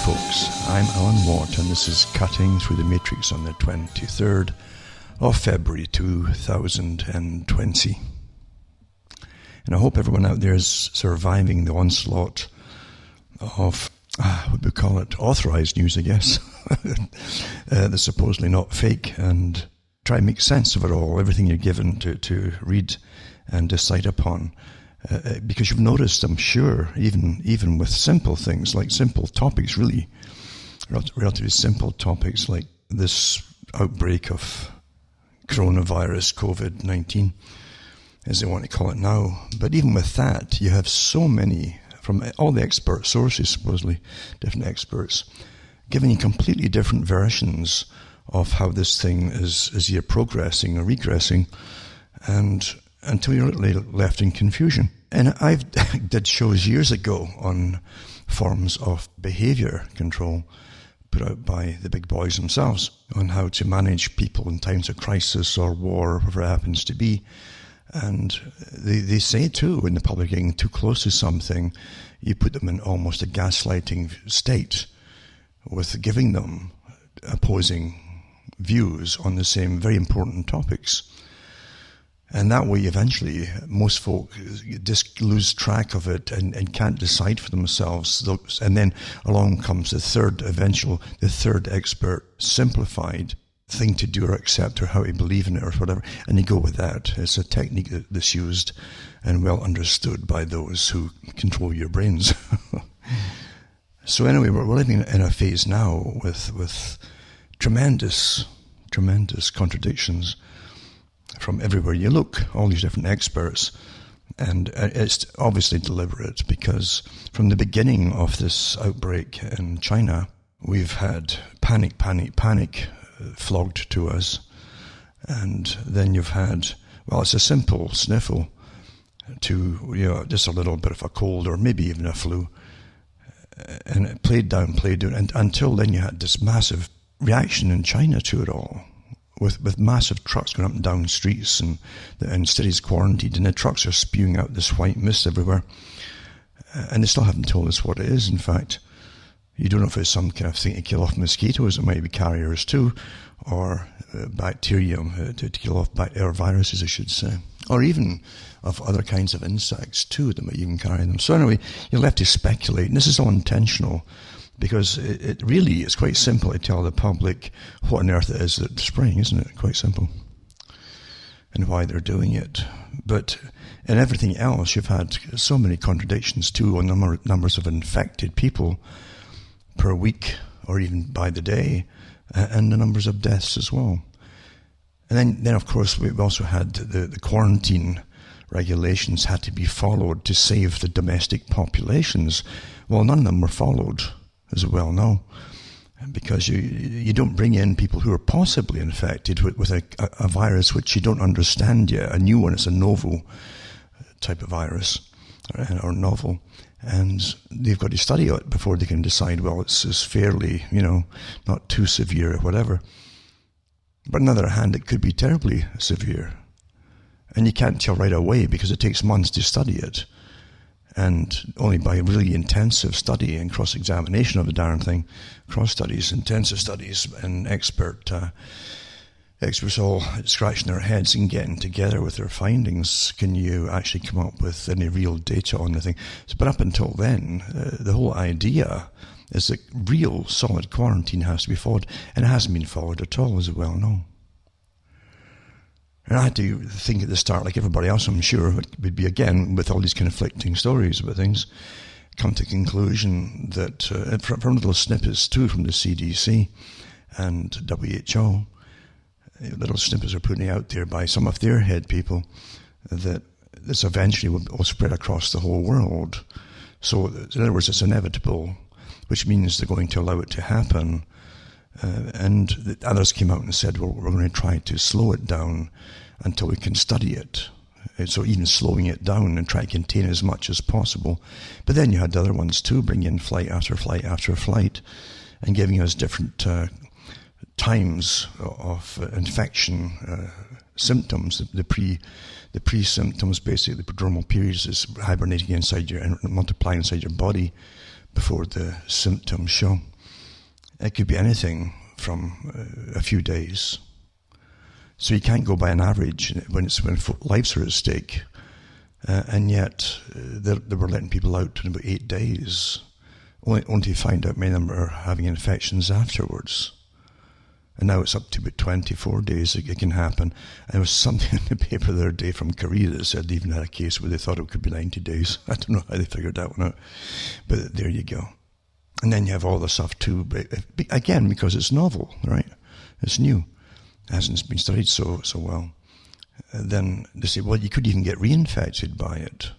folks. I'm Alan Watt, and this is Cutting Through the Matrix on the 23rd of February 2020. And I hope everyone out there is surviving the onslaught of, what we call it, authorized news, I guess, that's supposedly not fake, and try and make sense of it all, everything you're given to read and decide upon. Because you've noticed, I'm sure, even with simple things, like simple topics, really, relatively simple topics like this outbreak of coronavirus, COVID-19, as they want to call it now. But even with that, you have so many, from all the expert sources, supposedly, different experts, giving you completely different versions of how this thing is either progressing or regressing, and until you're literally left in confusion. And I did shows years ago on forms of behaviour control put out by the big boys themselves on how to manage people in times of crisis or war or whatever it happens to be. And they say too, when the public are getting too close to something, you put them in almost a gaslighting state with giving them opposing views on the same very important topics. And that way, eventually, most folk just lose track of it and can't decide for themselves. And then along comes the third expert, simplified thing to do or accept or how to believe in it or whatever. And you go with that. It's a technique that's used and well understood by those who control your brains. So anyway, we're living in a phase now with tremendous contradictions from everywhere you look, all these different experts. And it's obviously deliberate, because from the beginning of this outbreak in China, we've had panic flogged to us. And then you've had, well, it's a simple sniffle to, just a little bit of a cold or maybe even a flu. And it played down, and until then you had this massive reaction in China to it all. With massive trucks going up and down streets and cities quarantined, and the trucks are spewing out this white mist everywhere. And they still haven't told us what it is, in fact. You don't know if it's some kind of thing to kill off mosquitoes, it might be carriers too, or bacterium to kill off or viruses, I should say. Or even of other kinds of insects too that might even carry them. So anyway, you're left to speculate, and this is all intentional. Because it really is quite simple to tell the public what on earth it is that they're spraying, isn't it? Quite simple. And why they're doing it. But in everything else, you've had so many contradictions too on numbers of infected people per week or even by the day, and the numbers of deaths as well. And then of course, we've also had the quarantine regulations had to be followed to save the domestic populations. Well, none of them were followed, as we well know, because you don't bring in people who are possibly infected with a virus which you don't understand yet, a new one. It's a novel type of virus, or novel, and they've got to study it before they can decide, well, it's fairly, not too severe or whatever. But on the other hand, it could be terribly severe, and you can't tell right away because it takes months to study it. And only by really intensive study and cross-examination of the darn thing, cross-studies, intensive studies, and experts all scratching their heads and getting together with their findings, can you actually come up with any real data on the thing. But up until then, the whole idea is that real solid quarantine has to be followed, and it hasn't been followed at all, as we well know. And I had to think at the start, like everybody else, I'm sure, would be, again, with all these conflicting stories about things, come to the conclusion that, from little snippets too from the CDC and WHO, little snippets are putting out there by some of their head people, that this eventually will spread across the whole world. So, in other words, it's inevitable, which means they're going to allow it to happen. And the others came out and said, well, we're going to try to slow it down until we can study it. So even slowing it down and try to contain as much as possible. But then you had the other ones too, bring in flight after flight after flight, and giving us different times of infection symptoms. The pre-symptoms, basically the prodromal periods, is hibernating inside and multiplying inside your body before the symptoms show. It could be anything from a few days. So you can't go by an average when lives are at stake. And yet they were letting people out in about 8 days, only to find out many of them are having infections afterwards. And now it's up to about 24 days it can happen. And there was something in the paper the other day from Korea that said they even had a case where they thought it could be 90 days. I don't know how they figured that one out. But there you go. And then you have all the stuff too. But again, because it's novel, right? It's new. It hasn't been studied so well. Then they say, well, you could even get reinfected by it.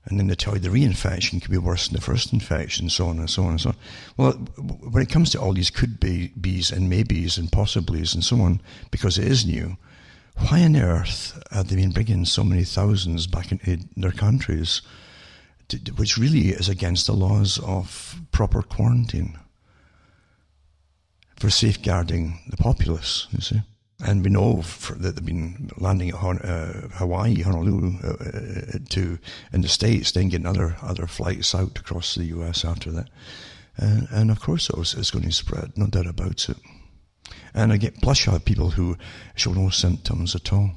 And then they tell you the reinfection could be worse than the first infection, so on and so on and so on. Well, when it comes to all these could be's and maybes and possiblies and so on, because it is new, why on earth have they been bringing so many thousands back into their countries, which really is against the laws of proper quarantine for safeguarding the populace, you see? And we know that they've been landing at Hawaii, Honolulu, in the States, then getting other flights out across the US after that. And of course it's going to spread, no doubt about it. And again, plus you have people who show no symptoms at all.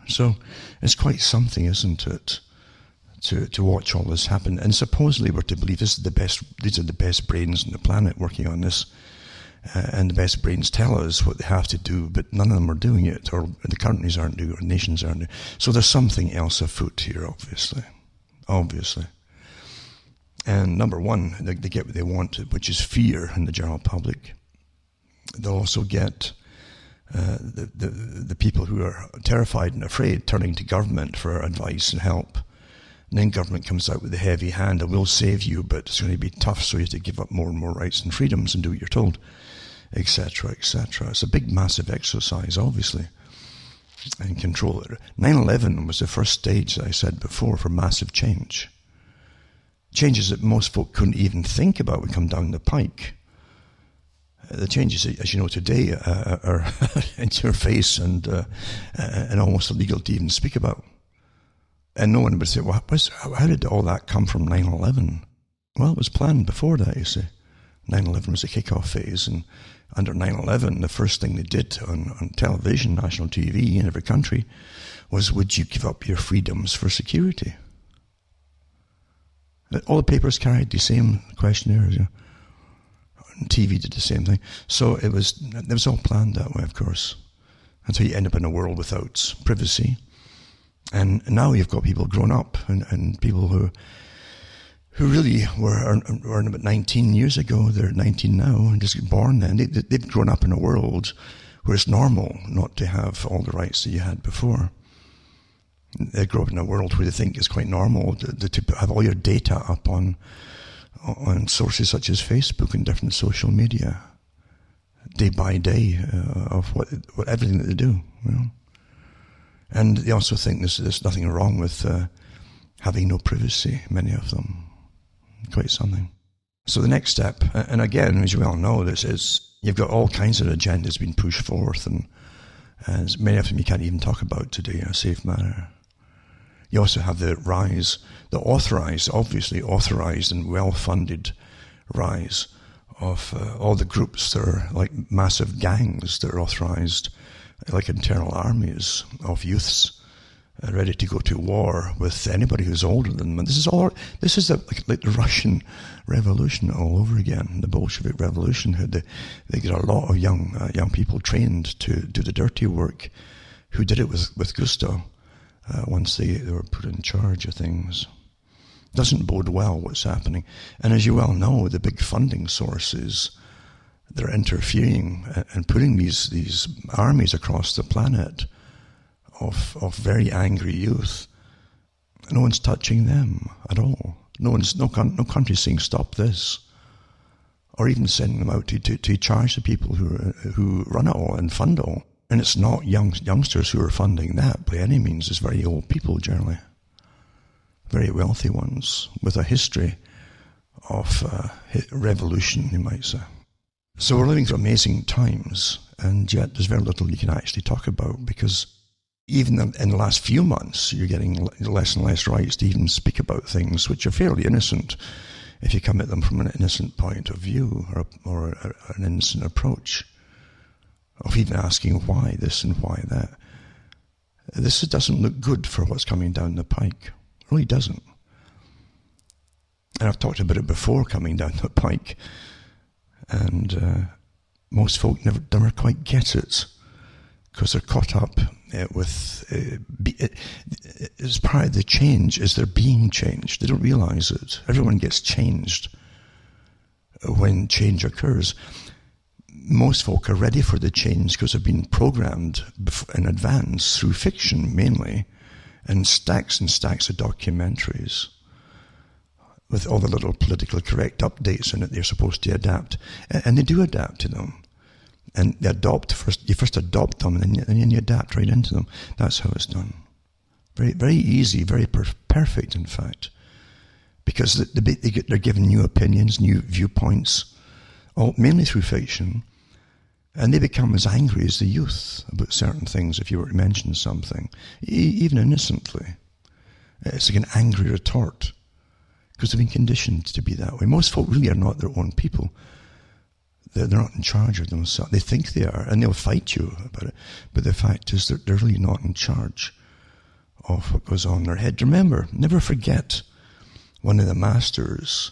So it's quite something, isn't it, to watch all this happen. And supposedly we're to believe these are the best brains on the planet working on this. And the best brains tell us what they have to do, but none of them are doing it, or the countries aren't doing it, or nations aren't doing it. So there's something else afoot here, obviously. And number one, they get what they want, which is fear in the general public. They'll also get the people who are terrified and afraid turning to government for advice and help. And then government comes out with a heavy hand and will save you, but it's going to be tough, so you have to give up more and more rights and freedoms and do what you're told, etc., etc. It's a big, massive exercise, obviously, and control it. 9/11 was the first stage, as I said before, for massive change. Changes that most folk couldn't even think about would come down the pike. The changes, as you know, today are in your face and almost illegal to even speak about. And no one would say, well, how did all that come from 9/11? Well, it was planned before that, you see. 9/11 was a kickoff phase, and under 9/11, the first thing they did on television, national TV in every country, was, would you give up your freedoms for security? All the papers carried the same questionnaires, you know. And TV did the same thing. So it was all planned that way, of course, until you end up in a world without privacy. And now you've got people grown up and people who really were about 19 years ago, they're 19 now and just born then. They've grown up in a world where it's normal not to have all the rights that you had before. They grow up in a world where they think it's quite normal to have all your data up on sources such as Facebook and different social media, day by day, of what everything that they do, you know. And they also think there's nothing wrong with having no privacy, many of them. Quite something. So the next step, and again, as you well know, this is, you've got all kinds of agendas being pushed forth, and many of them you can't even talk about today in a safe manner. You also have the rise, the obviously authorized and well-funded rise of all the groups that are like massive gangs that are authorized, like internal armies of youths ready to go to war with anybody who's older than them. And this is like the Russian Revolution all over again, the Bolshevik Revolution. They get a lot of young people trained to do the dirty work, who did it with gusto once they were put in charge of things. Doesn't bode well what's happening. And as you well know, the big funding sources, they're interfering and putting these armies across the planet of very angry youth. No one's touching them at all. No country saying stop this, or even sending them out to charge the people who run it all and fund it all. And it's not youngsters who are funding that by any means. It's very old people generally, very wealthy ones with a history of revolution, you might say. So we're living through amazing times, and yet there's very little you can actually talk about, because even in the last few months, you're getting less and less rights to even speak about things which are fairly innocent if you come at them from an innocent point of view or an innocent approach of even asking why this and why that. This doesn't look good for what's coming down the pike. It really doesn't. And I've talked about it before coming down the pike, and most folk never quite get it because they're caught up with as part of the change is they're being changed. They don't realize it. Everyone gets changed when change occurs. Most folk are ready for the change because they've been programmed in advance through fiction mainly, and stacks of documentaries with all the little political correct updates in it they're supposed to adapt. And they do adapt to them. And they adopt first. You first adopt them, and then you adapt right into them. That's how it's done. Very, very easy, very perfect, in fact. Because they're given new opinions, new viewpoints, all mainly through fiction. And they become as angry as the youth about certain things if you were to mention something, even innocently. It's like an angry retort, because they've been conditioned to be that way. Most folk really are not their own people. They're not in charge of themselves. They think they are, and they'll fight you about it. But the fact is that they're really not in charge of what goes on in their head. Remember, never forget one of the masters,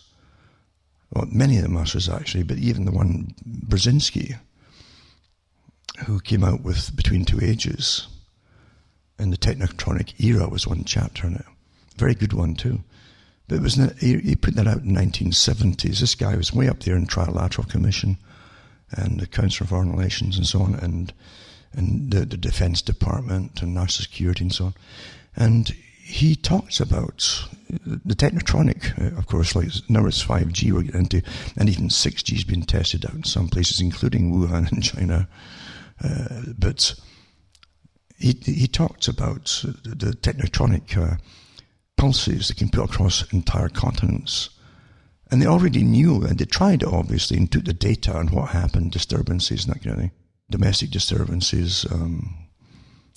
well, many of the masters actually, but even the one, Brzezinski, who came out with Between Two Ages, and the Technotronic Era was one chapter in it. Very good one too. But it was he put that out in the 1970s. This guy was way up there in Trilateral Commission and the Council of Foreign Relations and so on, and the Defense Department and National Security and so on. And he talks about the Technotronic, of course, like now it's 5G we're getting into, and even 6G has been tested out in some places, including Wuhan in China. But he talked about the Technotronic pulses that can put across entire continents. And they already knew, and they tried it obviously, and took the data on what happened, disturbances and that kind of thing. Domestic disturbances,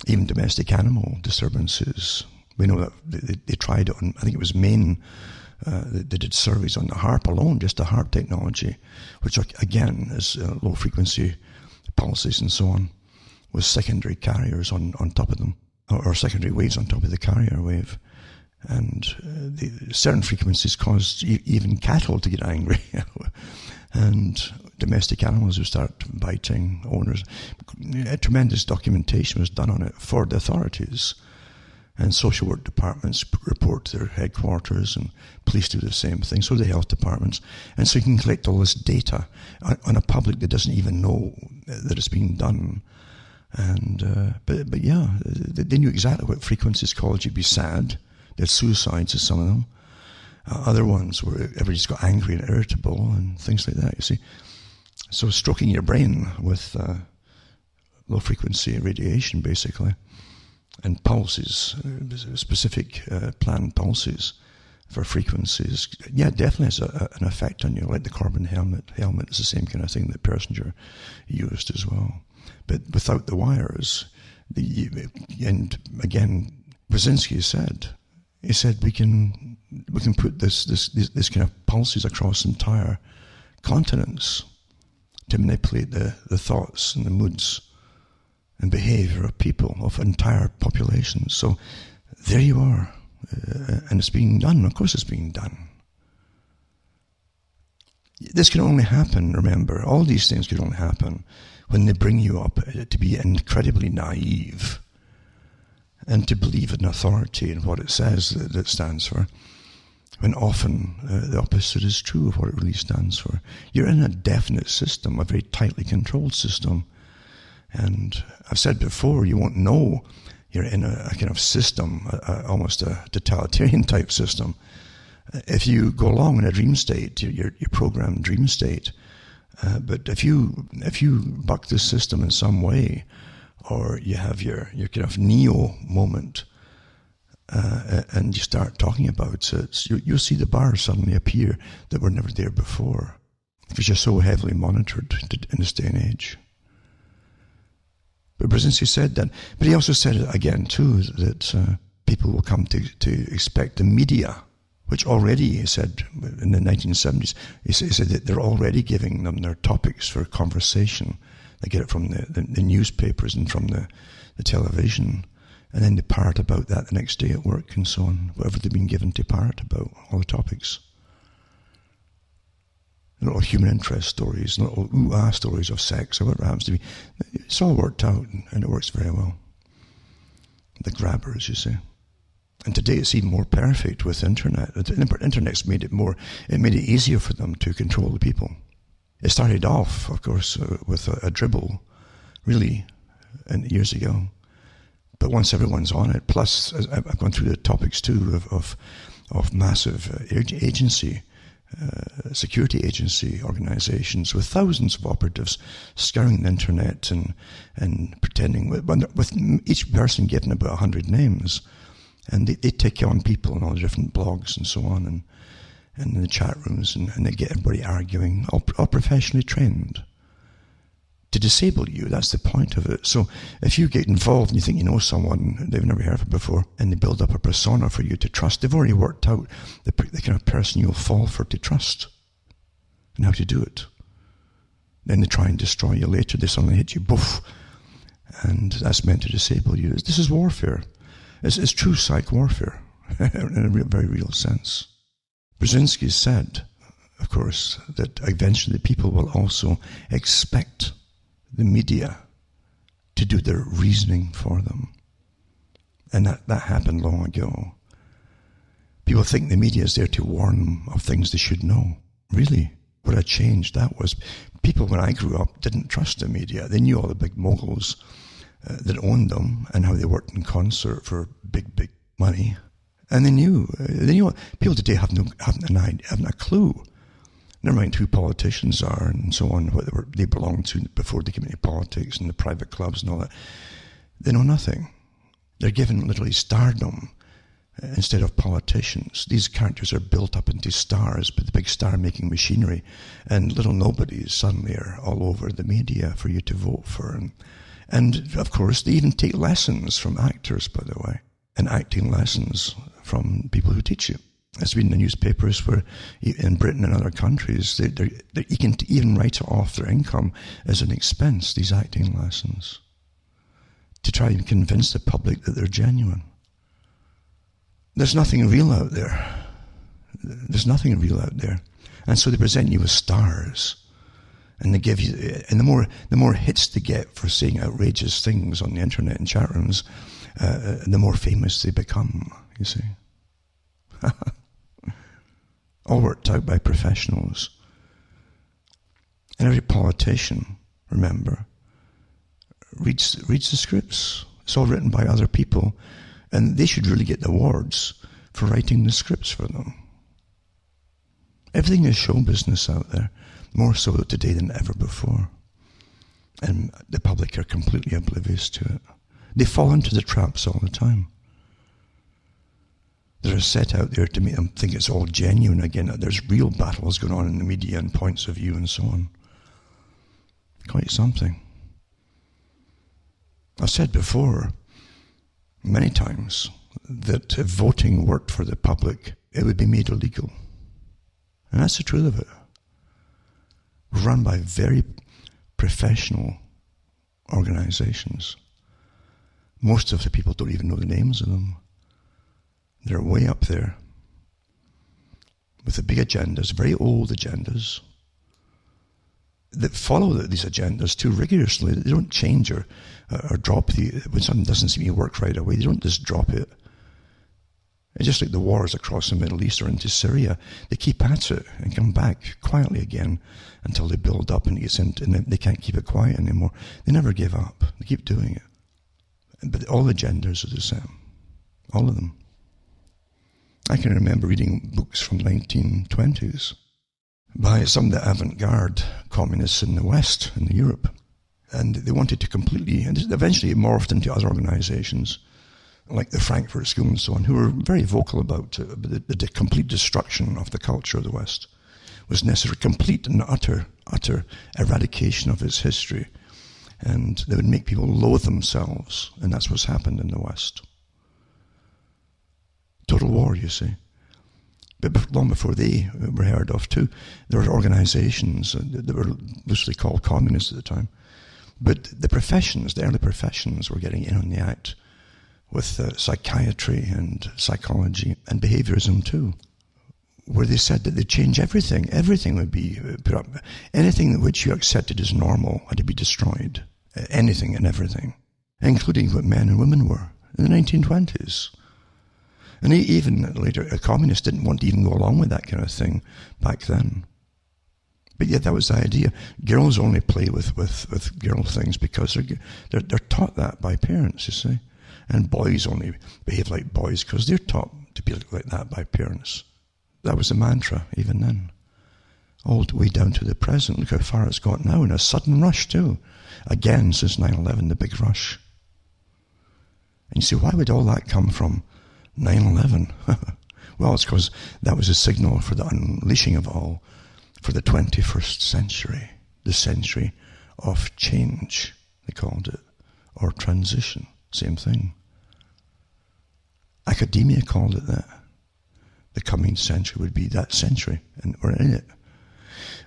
even domestic animal disturbances. We know that they tried it on, I think it was Maine, they did surveys on the HARP alone, just the HARP technology, which again is low frequency pulses and so on, with secondary carriers on top of them, or secondary waves on top of the carrier wave. And certain frequencies caused even cattle to get angry. And domestic animals would start biting owners. Tremendous documentation was done on it for the authorities. And social work departments report to their headquarters, and police do the same thing, so do the health departments. And so you can collect all this data on a public that doesn't even know that it's being done. And but yeah, they knew exactly what frequencies caused you to be sad. They had suicides as some of them. Other ones where everybody got angry and irritable and things like that, you see. So stroking your brain with low frequency radiation, basically, and pulses, specific planned pulses for frequencies, yeah, definitely has an effect on you, like the carbon helmet. Helmet is the same kind of thing that Persinger used as well. But without the wires, and again, Brzezinski said, he said we can put this kind of pulses across entire continents to manipulate the thoughts and the moods and behavior of people, of entire populations. So there you are, and it's being done. Of course, it's being done. This can only happen. Remember, all these things can only happen when they bring you up to be incredibly naive and to believe in authority and what it says that it stands for, when often the opposite is true of what it really stands for. You're in a definite system, a very tightly controlled system. And I've said before, you won't know you're in a kind of system, almost a totalitarian type system, if you go along in a dream state, your programmed dream state. But if you buck this system in some way, or you have your kind of neo moment, and you start talking about it, you'll see the bars suddenly appear that were never there before, because you're so heavily monitored in this day and age. But Brzezinski said that, but he also said again too that people will come to expect the media which already, he said, in the 1970s, he said that they're already giving them their topics for conversation. They get it from the newspapers and from the television, and then they parrot about that the next day at work and so on, whatever they've been given to parrot about, all the topics. Little human interest stories, little ooh-ah stories of sex, or whatever it happens to be. It's all worked out, and it works very well. The grabbers, you see. And today it's even more perfect with internet. The internet's made it easier for them to control the people. It started off, of course, with a dribble, really, years ago. But once everyone's on it, plus I've gone through the topics too of massive security agency organizations with thousands of operatives scouring the internet and pretending, with each person given about 100 names. And they take on people in all the different blogs and so on, and in the chat rooms, and they get everybody arguing, all professionally trained. To disable you, that's the point of it. So if you get involved and you think you know someone they've never heard of before, and they build up a persona for you to trust, they've already worked out the kind of person you'll fall for to trust and how to do it. Then they try and destroy you later. They suddenly hit you, boof, and that's meant to disable you. This is warfare. It's true psych warfare in a very real sense. Brzezinski said, of course, that eventually people will also expect the media to do their reasoning for them. And that happened long ago. People think the media is there to warn them of things they should know. Really, what a change that was. People, when I grew up, didn't trust the media. They knew all the big moguls that owned them and how they worked in concert for big money. And they knew people today haven't a clue. Never mind who politicians are and so on, what they belong to before they came into politics and the private clubs and all that. They know nothing. They're given literally stardom instead of politicians. These characters are built up into stars, but the big star-making machinery, and little nobodies suddenly are all over the media for you to vote for. And of course, they even take lessons from actors, by the way, and acting lessons from people who teach you. It's been in the newspapers where, in Britain and other countries, you can even write it off their income as an expense, these acting lessons, to try and convince the public that they're genuine. There's nothing real out there. There's nothing real out there. And so they present you with stars. And they give you, and the more hits they get for saying outrageous things on the internet and chat rooms, the more famous they become, you see. All worked out by professionals. And every politician, remember, reads the scripts. It's all written by other people, and they should really get the awards for writing the scripts for them. Everything is show business out there, more so today than ever before. And the public are completely oblivious to it. They fall into the traps all the time. That are set out there to make them think it's all genuine again, that there's real battles going on in the media and points of view and so on. Quite something. I've said before, many times, that if voting worked for the public, it would be made illegal. And that's the truth of it. Run by very professional organizations. Most of the people don't even know the names of them. They're way up there with the big agendas, very old agendas, that follow these agendas too rigorously. They don't change or drop when something doesn't seem to work right away. They don't just drop it. It's just like the wars across the Middle East or into Syria. They keep at it and come back quietly again until they build up and they can't keep it quiet anymore. They never give up. They keep doing it. But all the agendas are the same. All of them. I can remember reading books from the 1920s by some of the avant-garde communists in the West, in Europe. And they wanted to completely, and eventually it morphed into other organizations, like the Frankfurt School and so on, who were very vocal about the complete destruction of the culture of the West was necessary, complete and utter eradication of its history. And they would make people loathe themselves, and that's what's happened in the West. Total war, you see. But long before they were heard of too, there were organizations that were loosely called communists at the time. But the professions, the early professions, were getting in on the act with psychiatry and psychology and behaviorism too, where they said that they'd change everything. Everything would be put up. Anything which you accepted as normal had to be destroyed. Anything and everything, including what men and women were in the 1920s. And even later, communists didn't want to even go along with that kind of thing back then. But yet that was the idea. Girls only play with girl things because they're taught that by parents, you see. And boys only behave like boys because they're taught to be like that by parents. That was the mantra even then. All the way down to the present. Look how far it's got now, in a sudden rush too. Again, since 9/11, the big rush. And you say, why would all that come from 9/11? Well, it's because that was a signal for the unleashing of all for the 21st century, the century of change, they called it, or transition, same thing. Academia called it that. The coming century would be that century, and we're in it.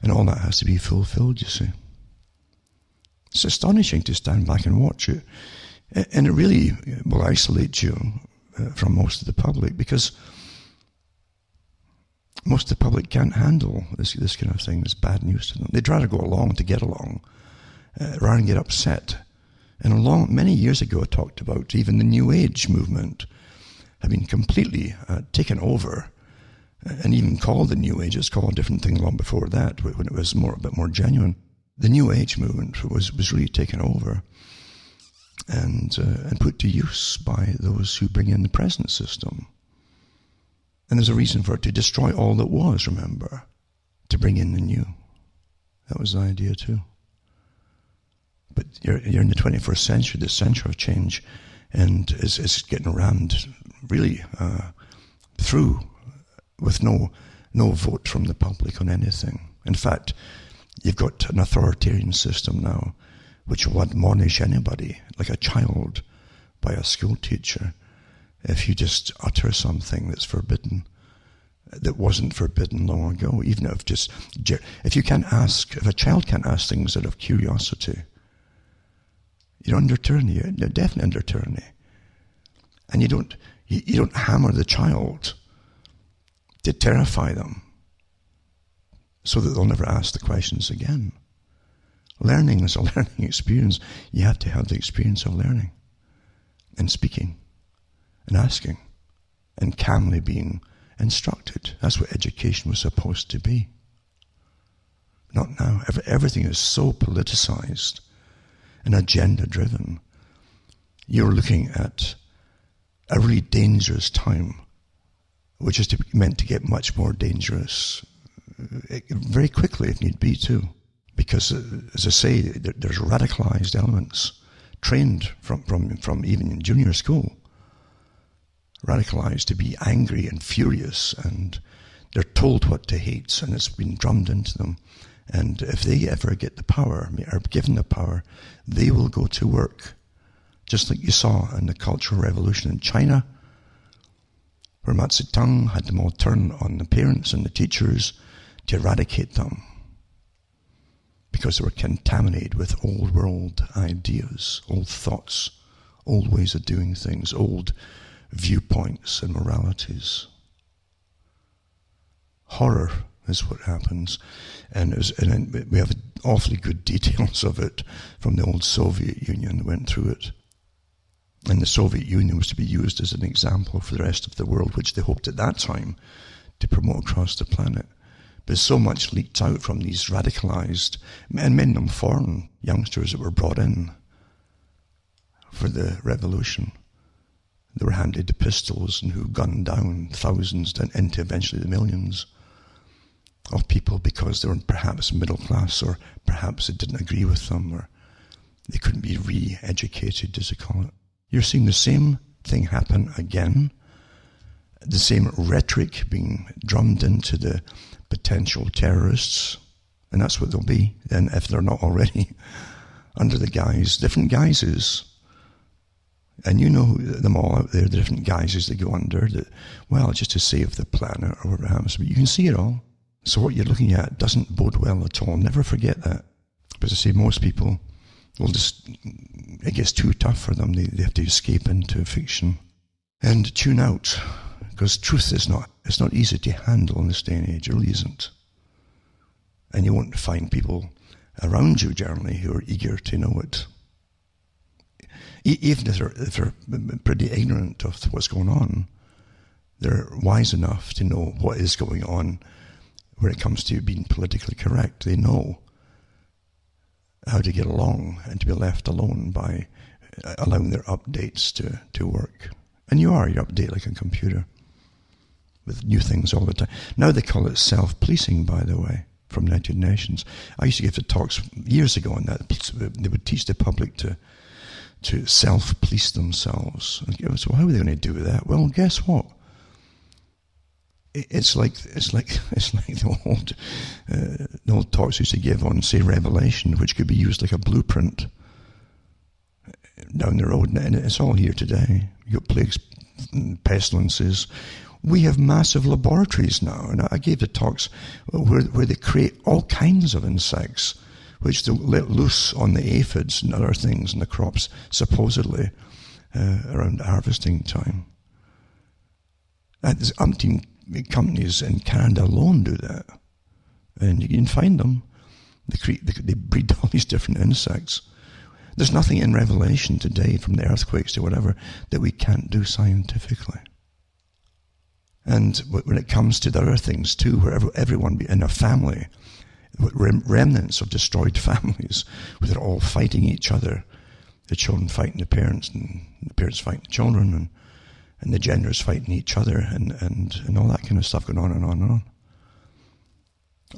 And all that has to be fulfilled, you see. It's astonishing to stand back and watch it. And it really will isolate you from most of the public, because most of the public can't handle this kind of thing, this bad news to them. They'd rather go along to get along, rather than get upset. And many years ago I talked about even the New Age movement had been completely taken over, and even called the New Age. It's called a different thing long before that, when it was a bit more genuine. The New Age movement was really taken over and put to use by those who bring in the present system. And there's a reason for it, to destroy all that was, remember, to bring in the new. That was the idea too. But you're in the 21st century, the century of change, and it's getting rammed really through with no vote from the public on anything. In fact, you've got an authoritarian system now which will admonish anybody, like a child, by a school teacher, if you just utter something that's forbidden, that wasn't forbidden long ago. Even if you can't ask, if a child can't ask things out of curiosity, you're under tyranny. You're definitely under tyranny. And you don't hammer the child to terrify them so that they'll never ask the questions again. Learning is a learning experience. You have to have the experience of learning and speaking and asking and calmly being instructed. That's what education was supposed to be. Not now. Everything is so politicized and agenda-driven. You're looking at a really dangerous time, which is meant to get much more dangerous very quickly if need be too. Because, as I say, there's radicalized elements trained from even in junior school, radicalized to be angry and furious, and they're told what to hate, and it's been drummed into them. And if they ever get the power, are given the power, they will go to work, just like you saw in the Cultural Revolution in China, where Mao Zedong had them all turn on the parents and the teachers to eradicate them, because they were contaminated with old world ideas, old thoughts, old ways of doing things, old viewpoints and moralities. Horror is what happens, and we have awfully good details of it from the old Soviet Union that went through it. And the Soviet Union was to be used as an example for the rest of the world, which they hoped at that time to promote across the planet. But so much leaked out from these radicalized, and many of them foreign youngsters that were brought in for the revolution. They were handed the pistols and who gunned down thousands into eventually the millions of people because they were perhaps middle class, or perhaps it didn't agree with them, or they couldn't be re-educated, as they call it. You're seeing the same thing happen again, the same rhetoric being drummed into the potential terrorists, and that's what they'll be, and if they're not already, under the different guises. And you know them all out there, the different guises they go under, that, well, just to save the planet or whatever happens. But you can see it all. So what you're looking at doesn't bode well at all. Never forget that. But as I say, most people will just, it gets too tough for them. They have to escape into fiction and tune out. Because truth is not, it's not easy to handle in this day and age. It really isn't. And you won't find people around you generally who are eager to know it. Even if they're pretty ignorant of what's going on, they're wise enough to know what is going on when it comes to being politically correct. They know how to get along and to be left alone by allowing their updates to work. And you update like a computer with new things all the time. Now they call it self-policing, by the way, from United Nations. I used to give the talks years ago on that. They would teach the public to self-police themselves. So how are they going to do that? Well, guess what? It's like the old talks used to give on, say, Revelation, which could be used like a blueprint down the road, and it's all here today. You got plagues, pestilences. We have massive laboratories now, and I gave the talks where they create all kinds of insects, which they let loose on the aphids and other things in the crops, supposedly, around harvesting time. And there's umpteen companies in Canada alone do that. And you can find them. They breed all these different insects. There's nothing in Revelation today, from the earthquakes to whatever, that we can't do scientifically. And when it comes to the other things too, where everyone in a family, remnants of destroyed families, where they're all fighting each other, the children fighting the parents, and the parents fighting the children, and the genders fighting each other, and all that kind of stuff going on and on and on.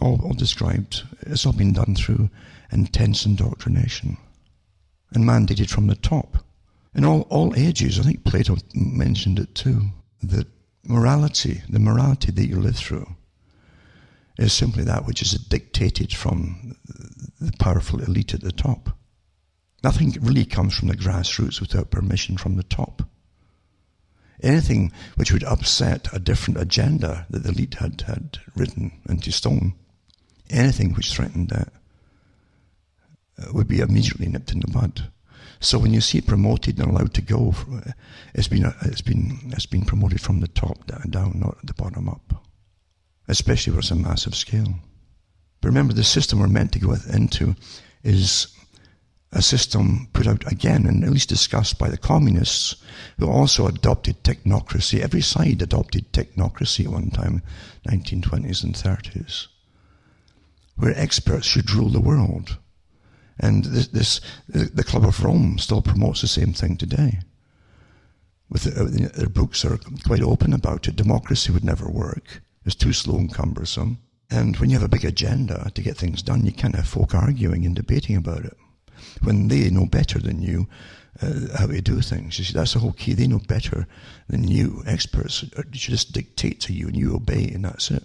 All described. It's all been done through intense indoctrination and mandated from the top. In all ages, I think Plato mentioned it too, that the morality that you live through is simply that which is dictated from the powerful elite at the top. Nothing really comes from the grassroots without permission from the top. Anything which would upset a different agenda that the elite had written into stone, anything which threatened that, would be immediately nipped in the bud. So when you see it promoted and allowed to go, it's been promoted from the top down, not the bottom up. Especially where it's a massive scale. But remember, the system we're meant to go into is a system put out again, and at least discussed by the communists, who also adopted technocracy. Every side adopted technocracy at one time, 1920s and 30s, where experts should rule the world. And the Club of Rome still promotes the same thing today. Their books are quite open about it. Democracy would never work. It's too slow and cumbersome. And when you have a big agenda to get things done, you can't have folk arguing and debating about it, when they know better than you how to do things. You see, that's the whole key. They know better than you. Experts should just dictate to you and you obey, and that's it.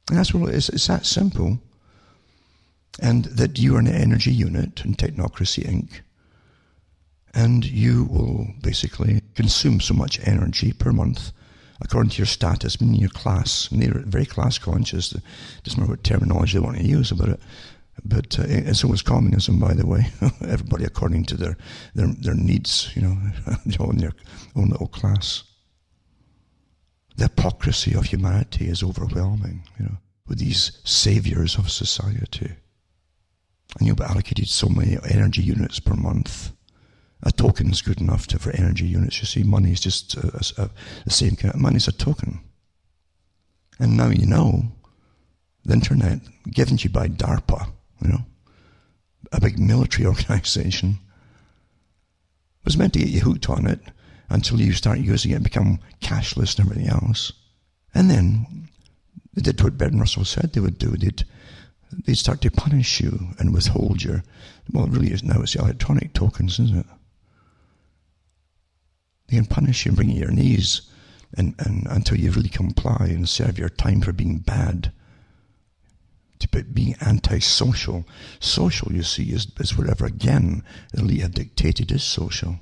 And that's what it is. It's that simple. And that you are an energy unit in Technocracy Inc. And you will basically consume so much energy per month according to your status, meaning your class. And they're very class conscious. It doesn't matter what terminology they want to use about it. But so was communism, by the way. Everybody according to their needs, all in their own little class. The hypocrisy of humanity is overwhelming, with these saviors of society. And you'll be allocated so many energy units per month. A token is good enough for energy units. You see, money is just the same kind of money as a token. And now you know, the internet, given to you by DARPA, a big military organization, was meant to get you hooked on it until you start using it and become cashless and everything else. And then they did what Ben Russell said they would do. They'd start to punish you and withhold your, well, it really is now, it's the electronic tokens, isn't it? They can punish you and bring you to your knees and until you really comply and serve your time for being bad, to being antisocial. Social, you see, is whatever, again, the elite have dictated is social.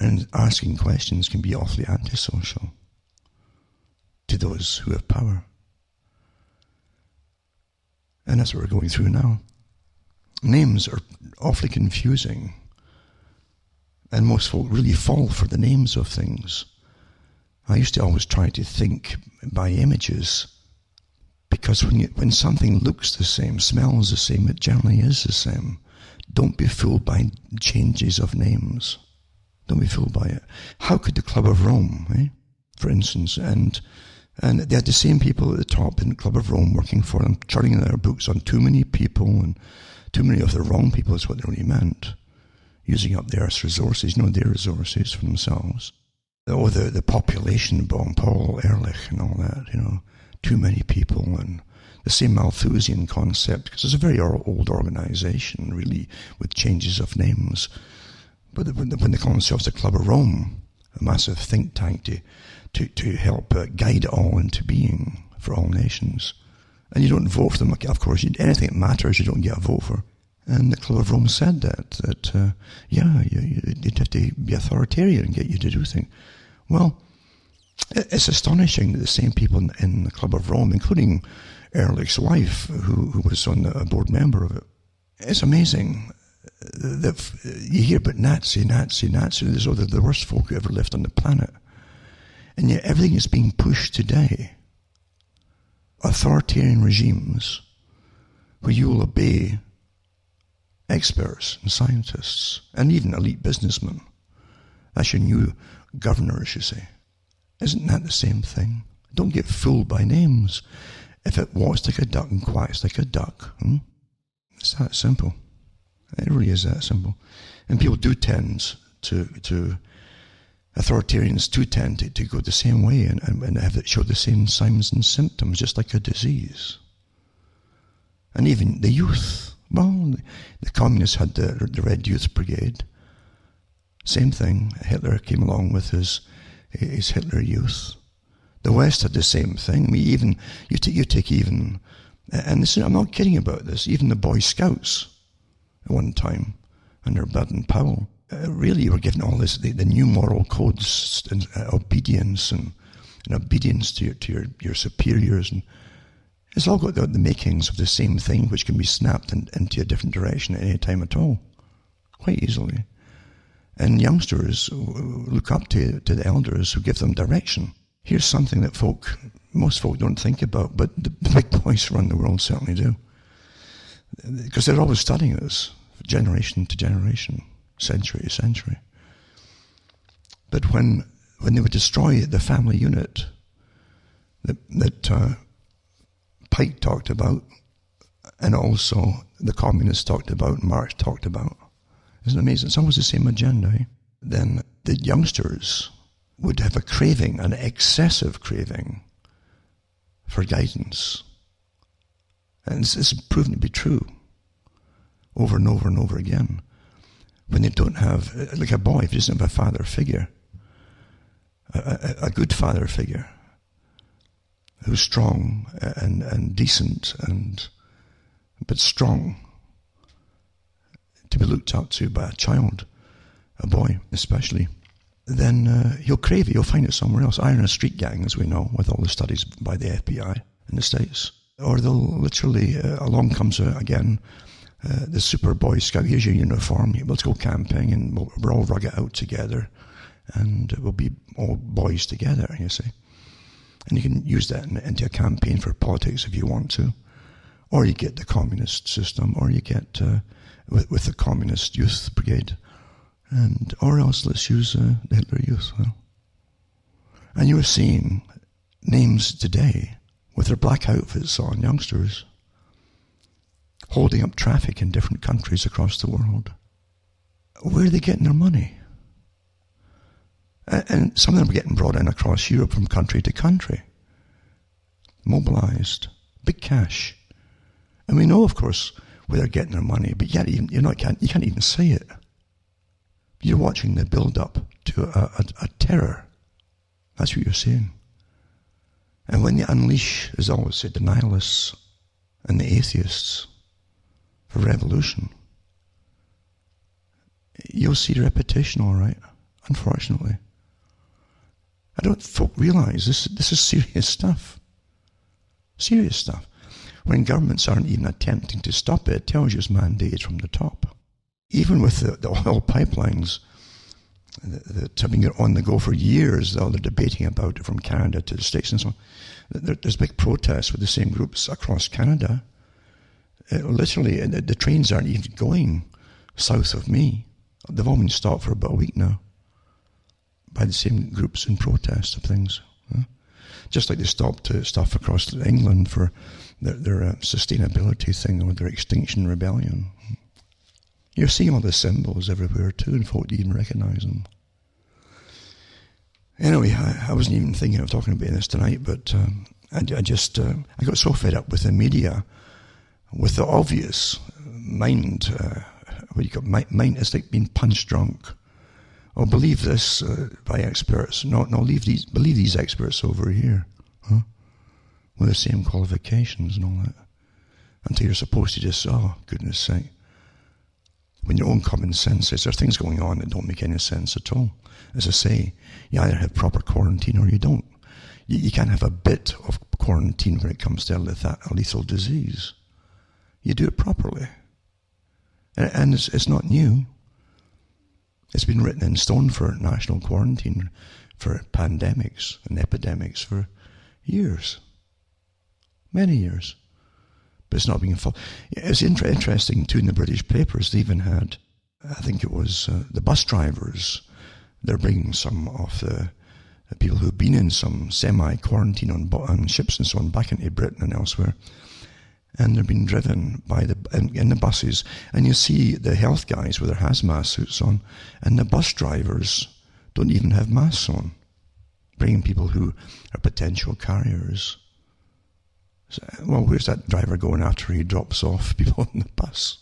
And asking questions can be awfully antisocial to those who have power. And that's what we're going through now. Names are awfully confusing. And most folk really fall for the names of things. I used to always try to think by images, because when something looks the same, smells the same, it generally is the same. Don't be fooled by changes of names. Don't be fooled by it. How could the Club of Rome, for instance, and they had the same people at the top in the Club of Rome working for them, churning their books on too many people, and too many of the wrong people is what they really meant. Using up the Earth's resources, their resources for themselves. Or the population bomb, Paul Ehrlich and all that, too many people, and the same Malthusian concept, because it's a very old organization, really, with changes of names. But when they call themselves the Club of Rome, a massive think tank to help guide it all into being for all nations. And you don't vote for them, of course. Anything that matters, you don't get a vote for. And the Club of Rome said that you'd have to be authoritarian and get you to do things. Well, it's astonishing that the same people in the Club of Rome, including Ehrlich's wife, who was a board member of it, it's amazing that you hear about Nazi, they're the worst folk who ever lived on the planet. And yet everything is being pushed today. Authoritarian regimes where you will obey experts and scientists and even elite businessmen. That's your new governor, as you say. Isn't that the same thing? Don't get fooled by names. If it walks like a duck and quacks like a duck, it's that simple. It really is that simple. And people do tend to authoritarians do tend to go the same way and have it show the same signs and symptoms, just like a disease. And even the youth. Well, the communists had the Red Youth Brigade. Same thing. Hitler came along with his Hitler Youth. The West had the same thing. You take even, and this, I'm not kidding about this, even the Boy Scouts at one time, under Baden-Powell, really were given all this, the new moral codes and obedience and obedience to your superiors, and it's all got the makings of the same thing, which can be snapped into a different direction at any time at all, quite easily. And youngsters look up to the elders who give them direction. Here's something that most folk don't think about, but the big boys run the world certainly do. Because they're always studying this, generation to generation, century to century. But when they would destroy the family unit that Pike talked about, and also the communists talked about, Marx talked about, isn't it amazing? It's always the same agenda. Then the youngsters would have a craving, an excessive craving for guidance. And this is proven to be true over and over and over again. When they don't have, like a boy, if he doesn't have a father figure, a good father figure, who's strong and decent, but strong, to be looked up to by a child, a boy especially, then he'll crave it, he'll find it somewhere else. Either in a street gang, as we know, with all the studies by the FBI in the States, or they'll literally, along comes again, the super Boy Scout, here's your uniform, let's go camping, and we'll all rug it out together, and we'll be all boys together, you see. And you can use that into a campaign for politics if you want to. Or you get the communist system, or you get with the Communist Youth Brigade. Or else let's use the Hitler Youth. And you're seeing names today with their black outfits on, youngsters, holding up traffic in different countries across the world. Where are they getting their money? And some of them are getting brought in across Europe from country to country, mobilized, big cash. And we know, of course, where they're getting their money, but yet you can't even say it. You're watching the build-up to a terror. That's what you're seeing. And when they unleash, as I always say, the nihilists and the atheists for revolution, you'll see repetition, all right. unfortunately. I don't folk realise this is serious stuff. Serious stuff. When governments aren't even attempting to stop it, it tells you it's mandated from the top. Even with the oil pipelines that have been on the go for years, they're debating about it from Canada to the States and so on. There's big protests with the same groups across Canada. Literally, the trains aren't even going south of me. They've all been stopped for about a week now by the same groups in protest of things. Just like they stopped stuff across England for their sustainability thing or their Extinction Rebellion. You're seeing all the symbols everywhere too, and folk don't even recognise them. Anyway, I wasn't even thinking of talking about this tonight, but I got so fed up with the media, with the obvious mind. Mind is like being punch drunk. Oh, believe this by experts. No, believe these experts over here, with the same qualifications and all that. Until you're supposed to just, oh, goodness sake. When your own common sense says there are things going on that don't make any sense at all. As I say, you either have proper quarantine or you don't. You can't have a bit of quarantine when it comes to a lethal disease. You do it properly. And it's not new. It's been written in stone for national quarantine, for pandemics and epidemics for years. Many years. But it's not being followed. It's interesting, too, in the British papers, they even had, I think it was the bus drivers. They're bringing some of the people who've been in some semi-quarantine on ships and so on back into Britain and elsewhere. And they're being driven in the buses. And you see the health guys with their hazmat suits on, and the bus drivers don't even have masks on, bringing people who are potential carriers. So, well, where's that driver going after he drops off people on the bus?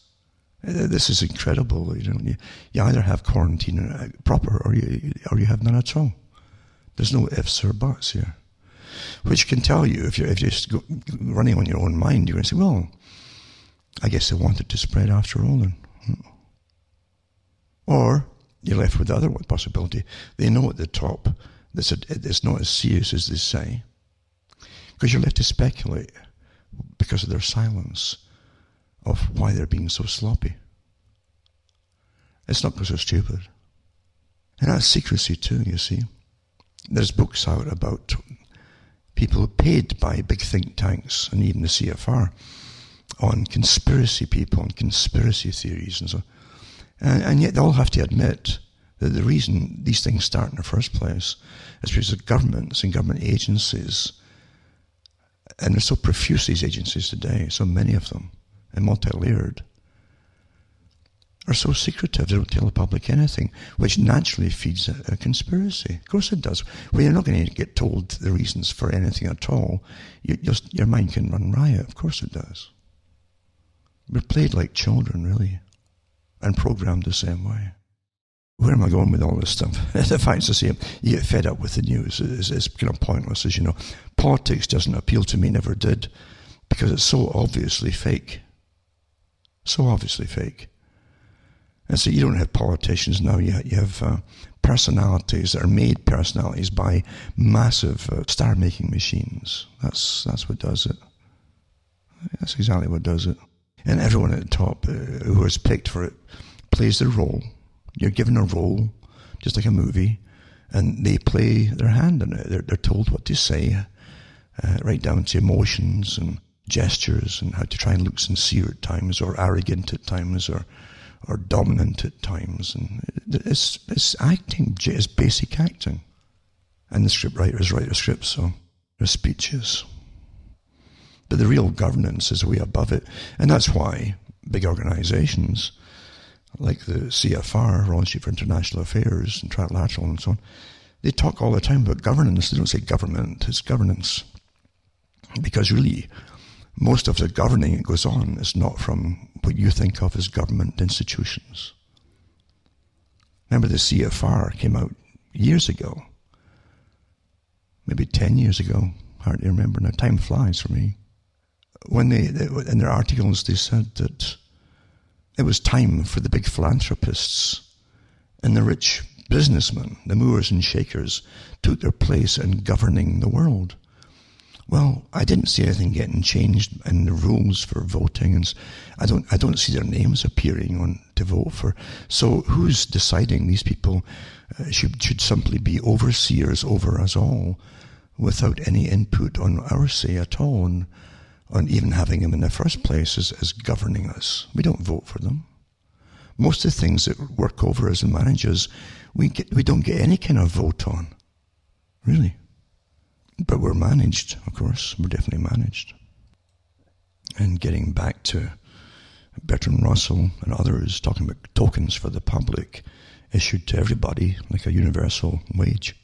This is incredible. You either have quarantine proper or you have none at all. There's no ifs or buts here. Which can tell you, if you're just running on your own mind, you're going to say, well, I guess they wanted to spread after all then. Or you're left with the other possibility. They know at the top that it's not as serious as they say. Because you're left to speculate, because of their silence, of why they're being so sloppy. It's not because they're stupid. And that's secrecy too, you see. There's books out about people paid by big think tanks and even the CFR on conspiracy people and conspiracy theories and so on. And yet they all have to admit that the reason these things start in the first place is because of governments and government agencies, and they're so profuse, these agencies today, so many of them, and multi-layered, are so secretive, they don't tell the public anything, which naturally feeds a conspiracy. Of course it does. When you're not going to get told the reasons for anything at all, your mind can run riot. Of course it does. We're played like children, really, and programmed the same way. Where am I going with all this stuff? The fact's the same. You get fed up with the news. It's kind of pointless, as you know. Politics doesn't appeal to me, never did, because it's so obviously fake. So obviously fake. And so you don't have politicians now. You have personalities that are made personalities by massive star-making machines. That's what does it. That's exactly what does it. And everyone at the top who is picked for it plays their role. You're given a role, just like a movie, and they play their hand in it. They're told what to say, right down to emotions and gestures and how to try and look sincere at times, or arrogant at times, or dominant at times. And it's acting, it's basic acting. And the script writers write the scripts, so their speeches. But the real governance is way above it. And that's why big organizations like the CFR, Royal Institute for International Affairs, and Trilateral and so on, they talk all the time about governance. They don't say government, it's governance. Because really, most of the governing that goes on is not from what you think of as government institutions. Remember the CFR came out years ago, maybe 10 years ago, hardly remember now, time flies for me. When they in their articles they said that it was time for the big philanthropists and the rich businessmen, the movers and shakers, took their place in governing the world. Well, I didn't see anything getting changed in the rules for voting, and I don't see their names appearing on to vote for. So who's deciding these people should simply be overseers over us all, without any input on our say at all, on even having them in the first place as governing us? We don't vote for them. Most of the things that work over us and manage us, we don't get any kind of vote on, really. But we're managed, of course. We're definitely managed. And getting back to Bertrand Russell and others talking about tokens for the public issued to everybody, like a universal wage,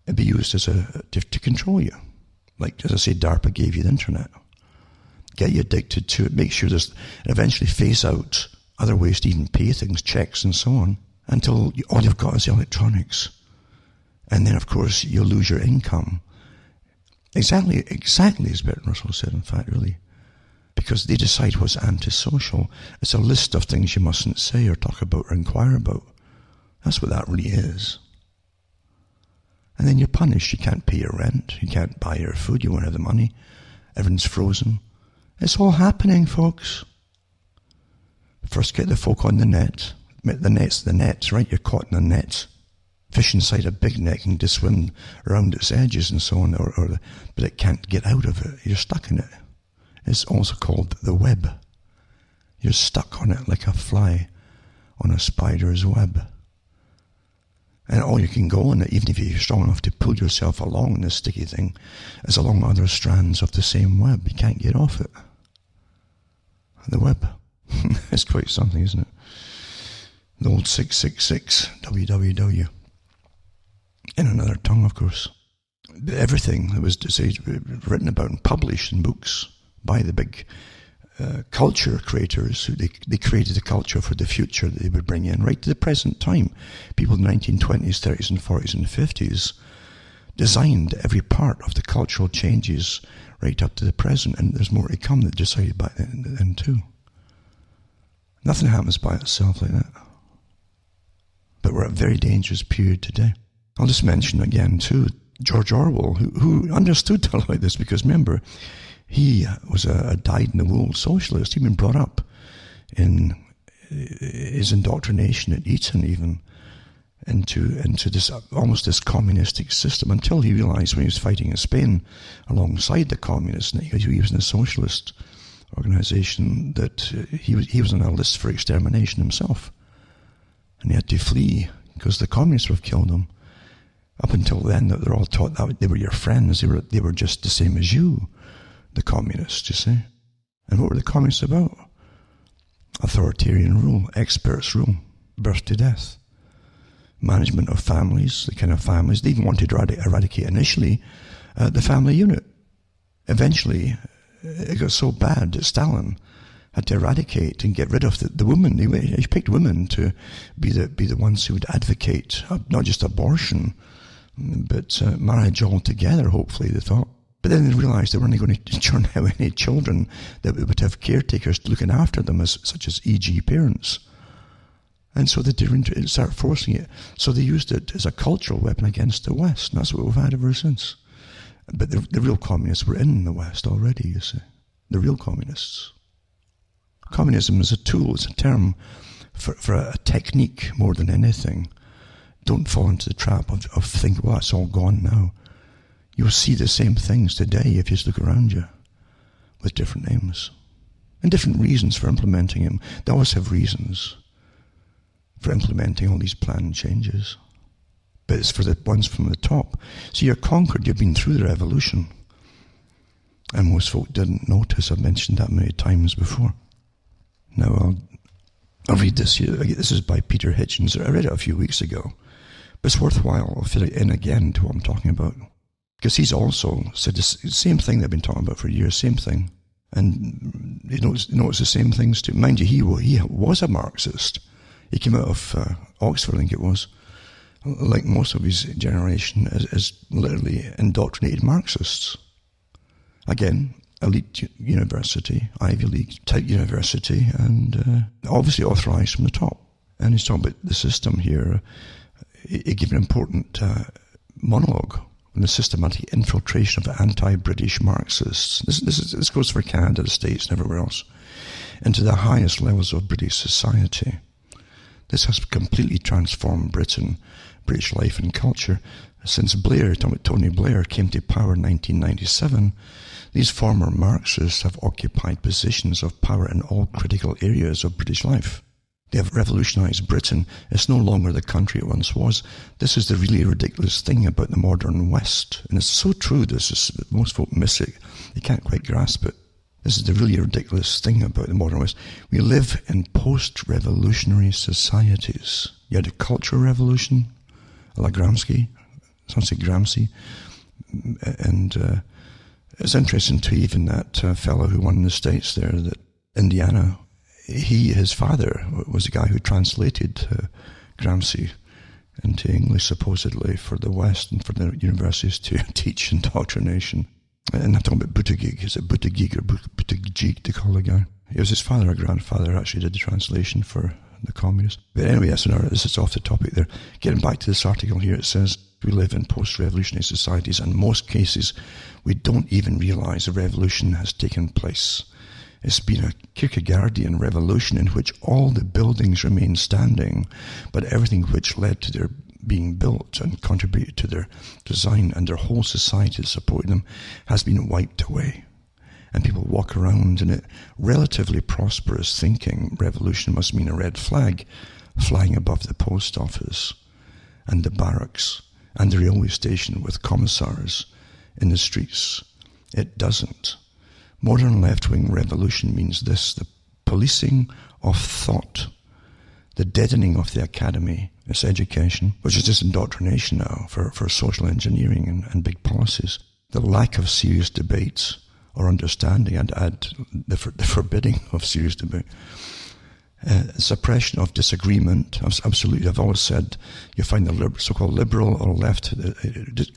it'd be used as to control you. Like, as I say, DARPA gave you the internet. Get you addicted to it, make sure and eventually phase out other ways to even pay things, checks and so on, until all you've got is electronics. And then, of course, you'll lose your income. Exactly as Bertrand Russell said, in fact, really. Because they decide what's antisocial. It's a list of things you mustn't say or talk about or inquire about. That's what that really is. And then you're punished. You can't pay your rent. You can't buy your food. You won't have the money. Everything's frozen. It's all happening, folks. First get the folk on the net. The net's right? You're caught in a net. Fish inside a big net can just swim around its edges and so on, but it can't get out of it. You're stuck in it. It's also called the web. You're stuck on it like a fly on a spider's web. And all you can go on it, even if you're strong enough to pull yourself along this sticky thing, is along other strands of the same web. You can't get off it. The web. It's quite something, isn't it? The old 666 www. In another tongue, of course. Everything that was written about and published in books by the big culture creators, who they created a culture for the future that they would bring in right to the present time. People in the 1920s, 30s and 40s and 50s designed every part of the cultural changes right up to the present, and there's more to come that decided by then too. Nothing happens by itself like that. But we're at a very dangerous period today. I'll just mention again too, George Orwell, who understood a lot like this, because remember, he was a dyed-in-the-wool socialist. He'd been brought up in his indoctrination at Eton even into this almost this communistic system, until he realized when he was fighting in Spain alongside the communists, and he was in a socialist organization, that he was on a list for extermination himself, and he had to flee because the communists would have killed him. Up until then, they're all taught that they were your friends. They were just the same as you, the communists, you see. And what were the communists about? Authoritarian rule, experts rule, birth to death, management of families, the kind of families. They even wanted to eradicate initially the family unit. Eventually, it got so bad that Stalin had to eradicate and get rid of the women. He picked women to be the ones who would advocate not just abortion, but marriage altogether, hopefully, they thought. But then they realised they weren't going to churn out any children that would have caretakers looking after them, such as e.g. parents. And so they didn't start forcing it. So they used it as a cultural weapon against the West, and that's what we've had ever since. But the real communists were in the West already, you see. The real communists. Communism is a tool, it's a term for a technique more than anything. Don't fall into the trap of thinking, well, it's all gone now. You'll see the same things today if you just look around you, with different names. And different reasons for implementing them. They always have reasons for implementing all these planned changes. But it's for the ones from the top. So you're conquered, you've been through the revolution. And most folk didn't notice. I've mentioned that many times before. Now I'll read this here. This is by Peter Hitchens. I read it a few weeks ago. But it's worthwhile. I'll fill it in again to what I'm talking about. Because he's also said the same thing they've been talking about for years, same thing. And he knows the same things too. Mind you, he was a Marxist. He came out of Oxford, I think it was, like most of his generation, as literally indoctrinated Marxists. Again, elite university, Ivy League type university, and obviously authorized from the top. And he's talking about the system here. he gave an important monologue on the systematic infiltration of anti-British Marxists. This goes for Canada, the States, and everywhere else, into the highest levels of British society. This has completely transformed Britain, British life and culture. Since Tony Blair came to power in 1997, these former Marxists have occupied positions of power in all critical areas of British life. They have revolutionized Britain. It's no longer the country it once was. This is the really ridiculous thing about the modern West. And it's so true, most folk miss it. They can't quite grasp it. This is the really ridiculous thing about the modern West. We live in post-revolutionary societies. You had a cultural revolution, a la Gramsci, and it's interesting too, even that fellow who won in the States there, that Indiana, his father was the guy who translated Gramsci into English, supposedly, for the West and for the universities to teach indoctrination. And I'm talking about Buttigieg. Is it Buttigieg or Buttigieg, they call the guy? It was his father or grandfather actually did the translation for the communists. But anyway, this is off the topic there. Getting back to this article here, it says, we live in post-revolutionary societies, and in most cases, we don't even realize a revolution has taken place. It's been a Kierkegaardian revolution in which all the buildings remain standing, but everything which led to their being built and contributed to their design and their whole society supporting them has been wiped away. And people walk around in it relatively prosperous, thinking revolution must mean a red flag flying above the post office and the barracks and the railway station with commissars in the streets. It doesn't. Modern left-wing revolution means this: the policing of thought, the deadening of the academy, its education, which is just indoctrination now for social engineering and big policies, the lack of serious debates or understanding, and add the forbidding of serious debate, suppression of disagreement. Absolutely, I've always said you find the so-called liberal or left,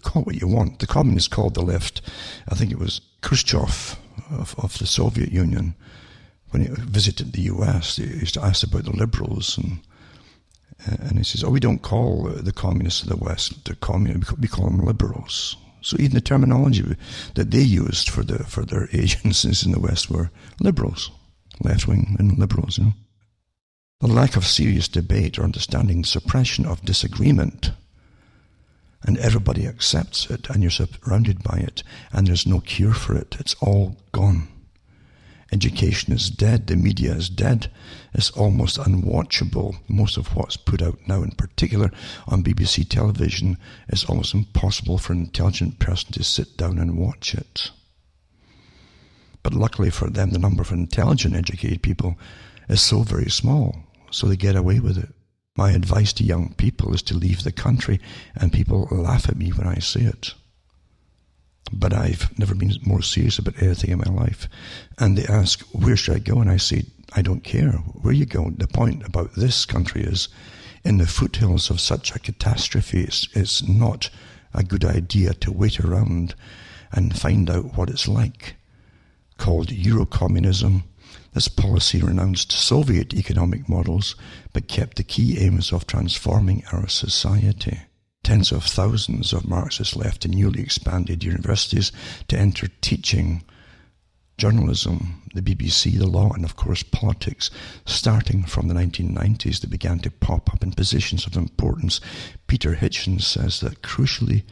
call it what you want. The communists called the left, I think it was Khrushchev of the Soviet Union, when he visited the US, he used to ask about the liberals, and he says, we don't call the communists of the West, they're communists, we call them liberals. So even the terminology that they used for their agencies in the West were liberals, left-wing and liberals, you know. The lack of serious debate or understanding, suppression of disagreement, and everybody accepts it, and you're surrounded by it, and there's no cure for it. It's all gone. Education is dead. The media is dead. It's almost unwatchable. Most of what's put out now, in particular on BBC television, is almost impossible for an intelligent person to sit down and watch it. But luckily for them, the number of intelligent, educated people is so very small, so they get away with it. My advice to young people is to leave the country, and people laugh at me when I say it. But I've never been more serious about anything in my life. And they ask, where should I go? And I say, I don't care where you go. The point about this country is, in the foothills of such a catastrophe, it's not a good idea to wait around and find out what it's like. Called Eurocommunism, this policy renounced Soviet economic models, but kept the key aims of transforming our society. Tens of thousands of Marxists left in newly expanded universities to enter teaching, journalism, the BBC, the law, and of course politics. Starting from the 1990s, they began to pop up in positions of importance. Peter Hitchens says that crucially,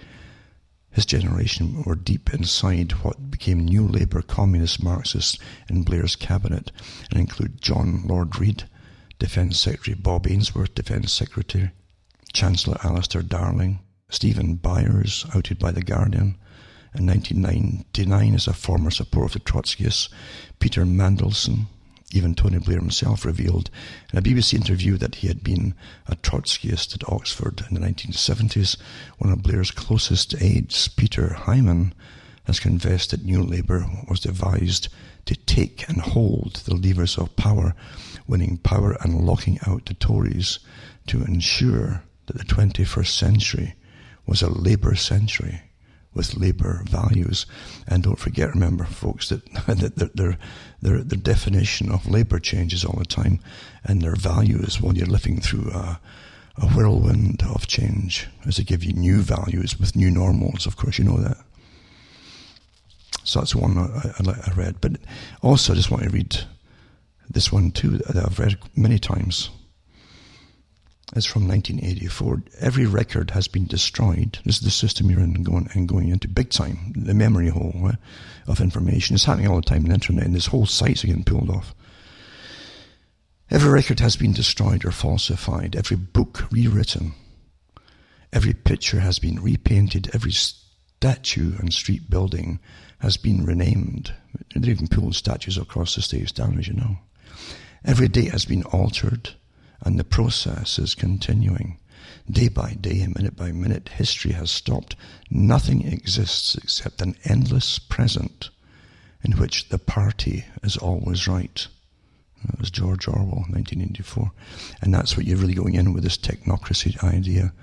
his generation were deep inside what became New Labour communist Marxists in Blair's cabinet, and include John Lord Reid, Defence Secretary Bob Ainsworth, Defence Secretary, Chancellor Alistair Darling, Stephen Byers, outed by The Guardian in 1999 as a former supporter of the Trotskyists, Peter Mandelson. Even Tony Blair himself revealed in a BBC interview that he had been a Trotskyist at Oxford in the 1970s. One of Blair's closest aides, Peter Hyman, has confessed that New Labour was devised to take and hold the levers of power, winning power and locking out the Tories, to ensure that the 21st century was a Labour century with Labour values. And don't forget, remember, folks, that their definition of Labour changes all the time, and their values, when you're living through a a whirlwind of change as they give you new values with new normals. Of course, you know that. So that's one I read. But also, I just want to read this one too that I've read many times. It's from 1984. Every record has been destroyed. This is the system you're in going into big time. The memory hole of information. It's happening all the time on the internet, and this whole sites are getting pulled off. Every record has been destroyed or falsified. Every book rewritten. Every picture has been repainted. Every statue and street building has been renamed. They're even pulling statues across the States down, as you know. Every date has been altered. And the process is continuing. Day by day, minute by minute, history has stopped. Nothing exists except an endless present in which the party is always right. That was George Orwell, 1984. And that's what you're really going in with, this technocracy idea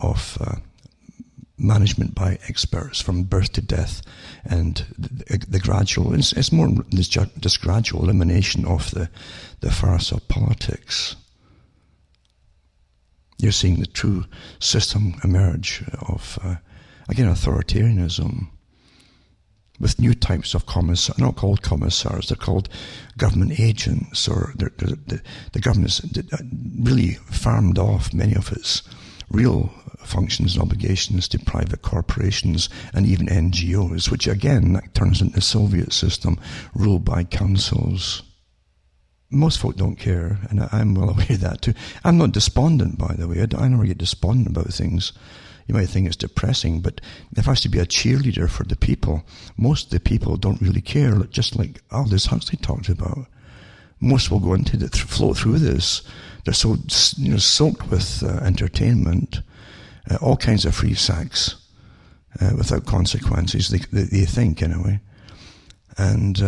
of management by experts from birth to death, and the gradual, it's more this gradual elimination of the farce of politics. You're seeing the true system emerge of, again, authoritarianism with new types of commissars, not called commissars, they're called government agents, or the government's really farmed off many of its real functions and obligations to private corporations and even NGOs, which again, that turns into the Soviet system ruled by councils. Most folk don't care, and I'm well aware of that too. I'm not despondent, by the way. I never get despondent about things. You might think it's depressing, but if I was to be a cheerleader for the people, most of the people don't really care, just like Aldous Huxley talked about. Most will go into it, float through this. They're so soaked with entertainment, all kinds of free sex, without consequences, they think, anyway. And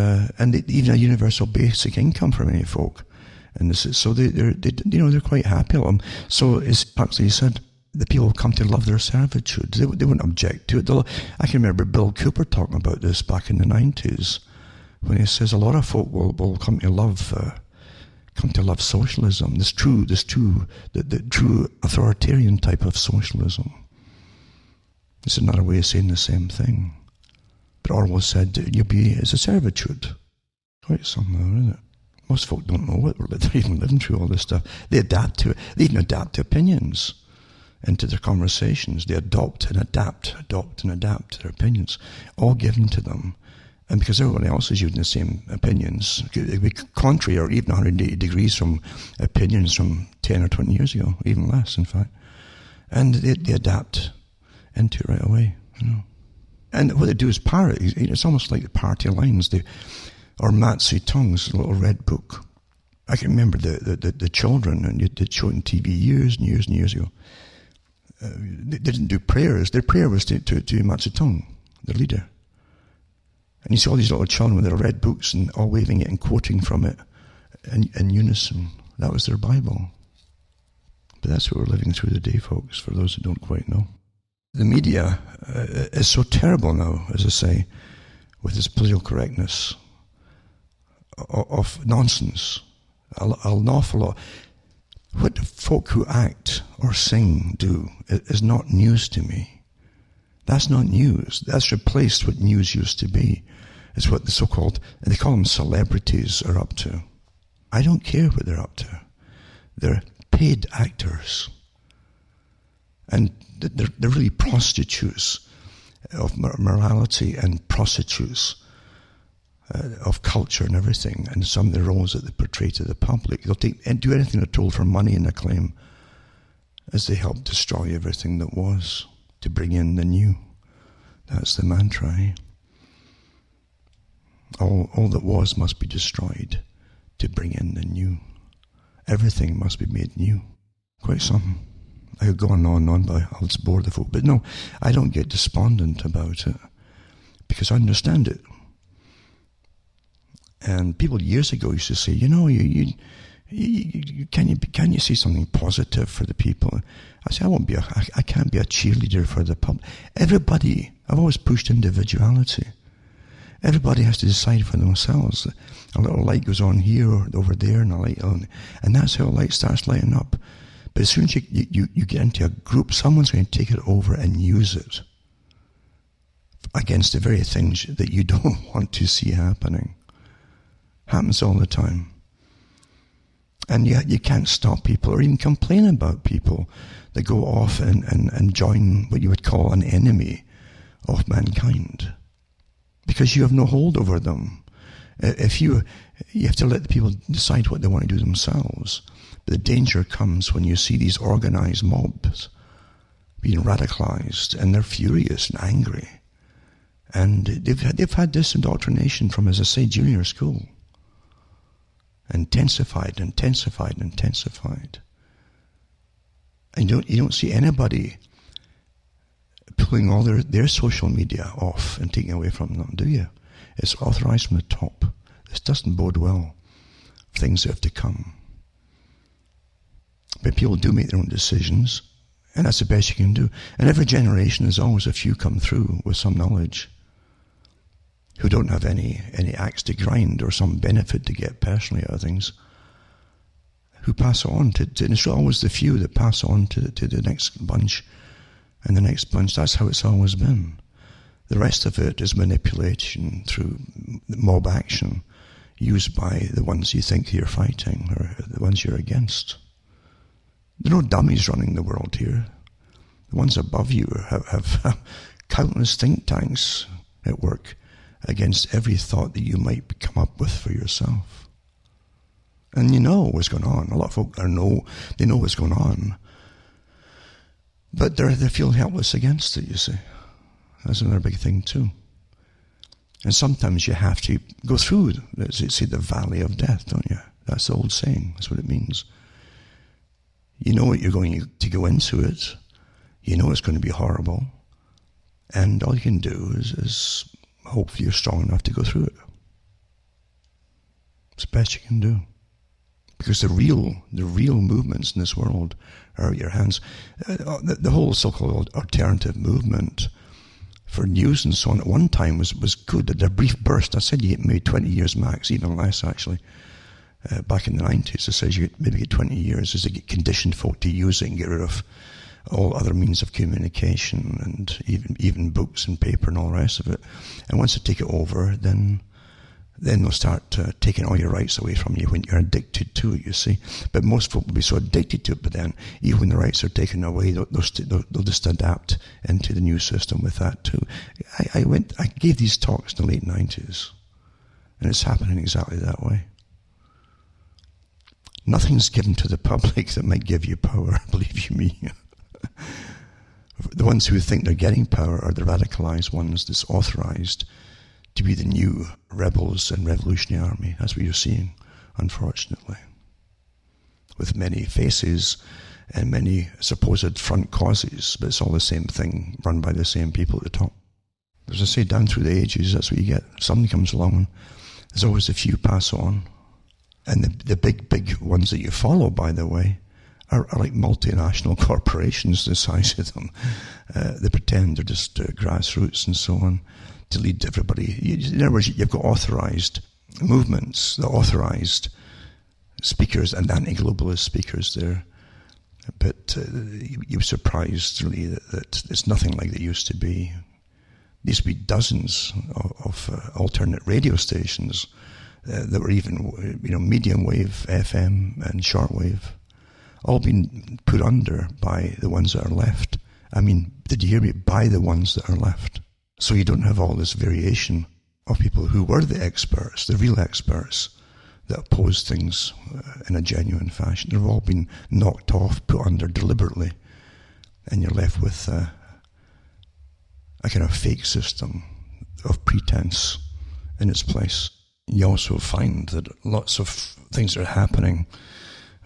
even a universal basic income for many folk, and this is, so they're quite happy. So as Huxley said, the people will come to love their servitude. They won't object to it. I can remember Bill Cooper talking about this back in the 90s, when he says a lot of folk will come to love socialism. The true authoritarian type of socialism. This is another way of saying the same thing. But Orwell said, it's a servitude. Quite something, isn't it? Most folk don't know it. They're even living through all this stuff. They adapt to it. They even adapt to opinions into their conversations. They adopt and adapt their opinions, all given to them. And because everyone else is using the same opinions, it would be contrary or even 180 degrees from opinions from 10 or 20 years ago, even less, in fact. And they adapt into it right away, And what they do is parrot. It's almost like the party lines, or Mao Zedong's little red book. I can remember the children, and they'd show it on TV years and years and years ago. They didn't do prayers. Their prayer was to Mao Zedong, their leader. And you see all these little children with their red books and all waving it and quoting from it in unison. That was their Bible. But that's what we're living through today, folks, for those who don't quite know. The media is so terrible now, as I say, with its political correctness of nonsense. An awful lot. What folk who act or sing do is not news to me. That's not news. That's replaced what news used to be. It's what the so-called, they call them celebrities, are up to. I don't care what they're up to. They're paid actors. And they're really prostitutes of morality and prostitutes of culture and everything, and some of the roles that they portray to the public. They'll take and do anything they're told for money and acclaim, as they help destroy everything that was to bring in the new. That's the mantra. All that was must be destroyed to bring in the new. Everything must be made new. Quite something. I could go on and on, but I'll just bore the folk. But no, I don't get despondent about it, because I understand it. And people years ago used to say, can you say something positive for the people? I say, I can't be a cheerleader for the public. Everybody, I've always pushed individuality. Everybody has to decide for themselves. A little light goes on here or over there, and a light on, and that's how a light starts lighting up. But as soon as you get into a group, someone's going to take it over and use it against the very things that you don't want to see happening. Happens all the time. And yet you can't stop people or even complain about people that go off and join what you would call an enemy of mankind. Because you have no hold over them. If you have to let the people decide what they want to do themselves. But the danger comes when you see these organized mobs being radicalized, and they're furious and angry. And they've had this indoctrination from, as I say, junior school. Intensified. And you don't see anybody pulling all their social media off and taking away from them, do you? It's authorized from the top. This doesn't bode well for things that have to come. But people do make their own decisions, and that's the best you can do. And every generation, there's always a few come through with some knowledge who don't have any axe to grind or some benefit to get personally out of things, who pass on to and it's always the few that pass on to the next bunch and the next bunch. That's how it's always been. The rest of it is manipulation through mob action used by the ones you think you're fighting or the ones you're against. There are no dummies running the world here. The ones above you have countless think tanks at work against every thought that you might come up with for yourself. And you know what's going on. A lot of folk they know what's going on. But they feel helpless against it, you see. That's another big thing too. And sometimes you have to go through, say, the valley of death, don't you? That's the old saying. That's what it means. You know what you're going to go into it. You know it's going to be horrible. And all you can do is hope you're strong enough to go through it. It's the best you can do. Because the real movements in this world are at your hands. The whole so-called alternative movement for news and so on at one time was good. At a brief burst, I said you get maybe 20 years max, even less actually. Back in the 90s, it says you maybe get 20 years as they get conditioned folk to use it and get rid of all other means of communication and even books and paper and all the rest of it. And once they take it over, then they'll start taking all your rights away from you when you're addicted to it, you see. But most folk will be so addicted to it, but then even when the rights are taken away, they'll just adapt into the new system with that too. I gave these talks in the late 90s, and it's happening exactly that way. Nothing's given to the public that might give you power, believe you me. The ones who think they're getting power are the radicalized ones that's authorized to be the new rebels and revolutionary army. That's what you're seeing, unfortunately. With many faces and many supposed front causes, but it's all the same thing, run by the same people at the top. As I say, down through the ages, that's what you get. Somebody comes along, and there's always a few pass on. And the big ones that you follow, by the way, are like multinational corporations, the size of them. They pretend they're just grassroots and so on to lead everybody. In other words, you've got authorized movements, the authorized speakers and anti-globalist speakers there. But you're surprised, really, that it's nothing like it used to be. There used to be dozens of alternate radio stations that were even, medium wave, FM, and shortwave, all been put under by the ones that are left. I mean, did you hear me? By the ones that are left. So you don't have all this variation of people who were the experts, the real experts, that opposed things in a genuine fashion. They've all been knocked off, put under deliberately, and you're left with a kind of fake system of pretense in its place. You also find that lots of things are happening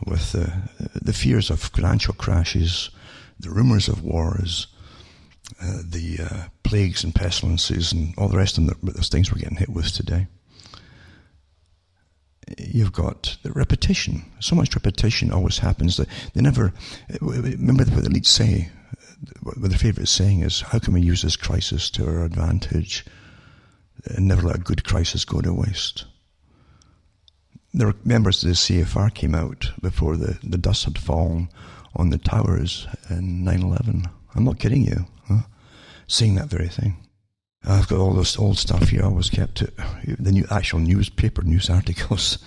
with the fears of financial crashes, the rumors of wars, the plagues and pestilences and all the rest of those things we're getting hit with today. You've got the repetition. So much repetition always happens that they never... Remember what the elites say, what their favourite saying is, how can we use this crisis to our advantage and never let a good crisis go to waste? The members of the CFR came out before the dust had fallen on the towers in 9/11. I'm not kidding you. Huh? Saying that very thing. I've got all this old stuff here. I always kept it, the new actual newspaper news articles,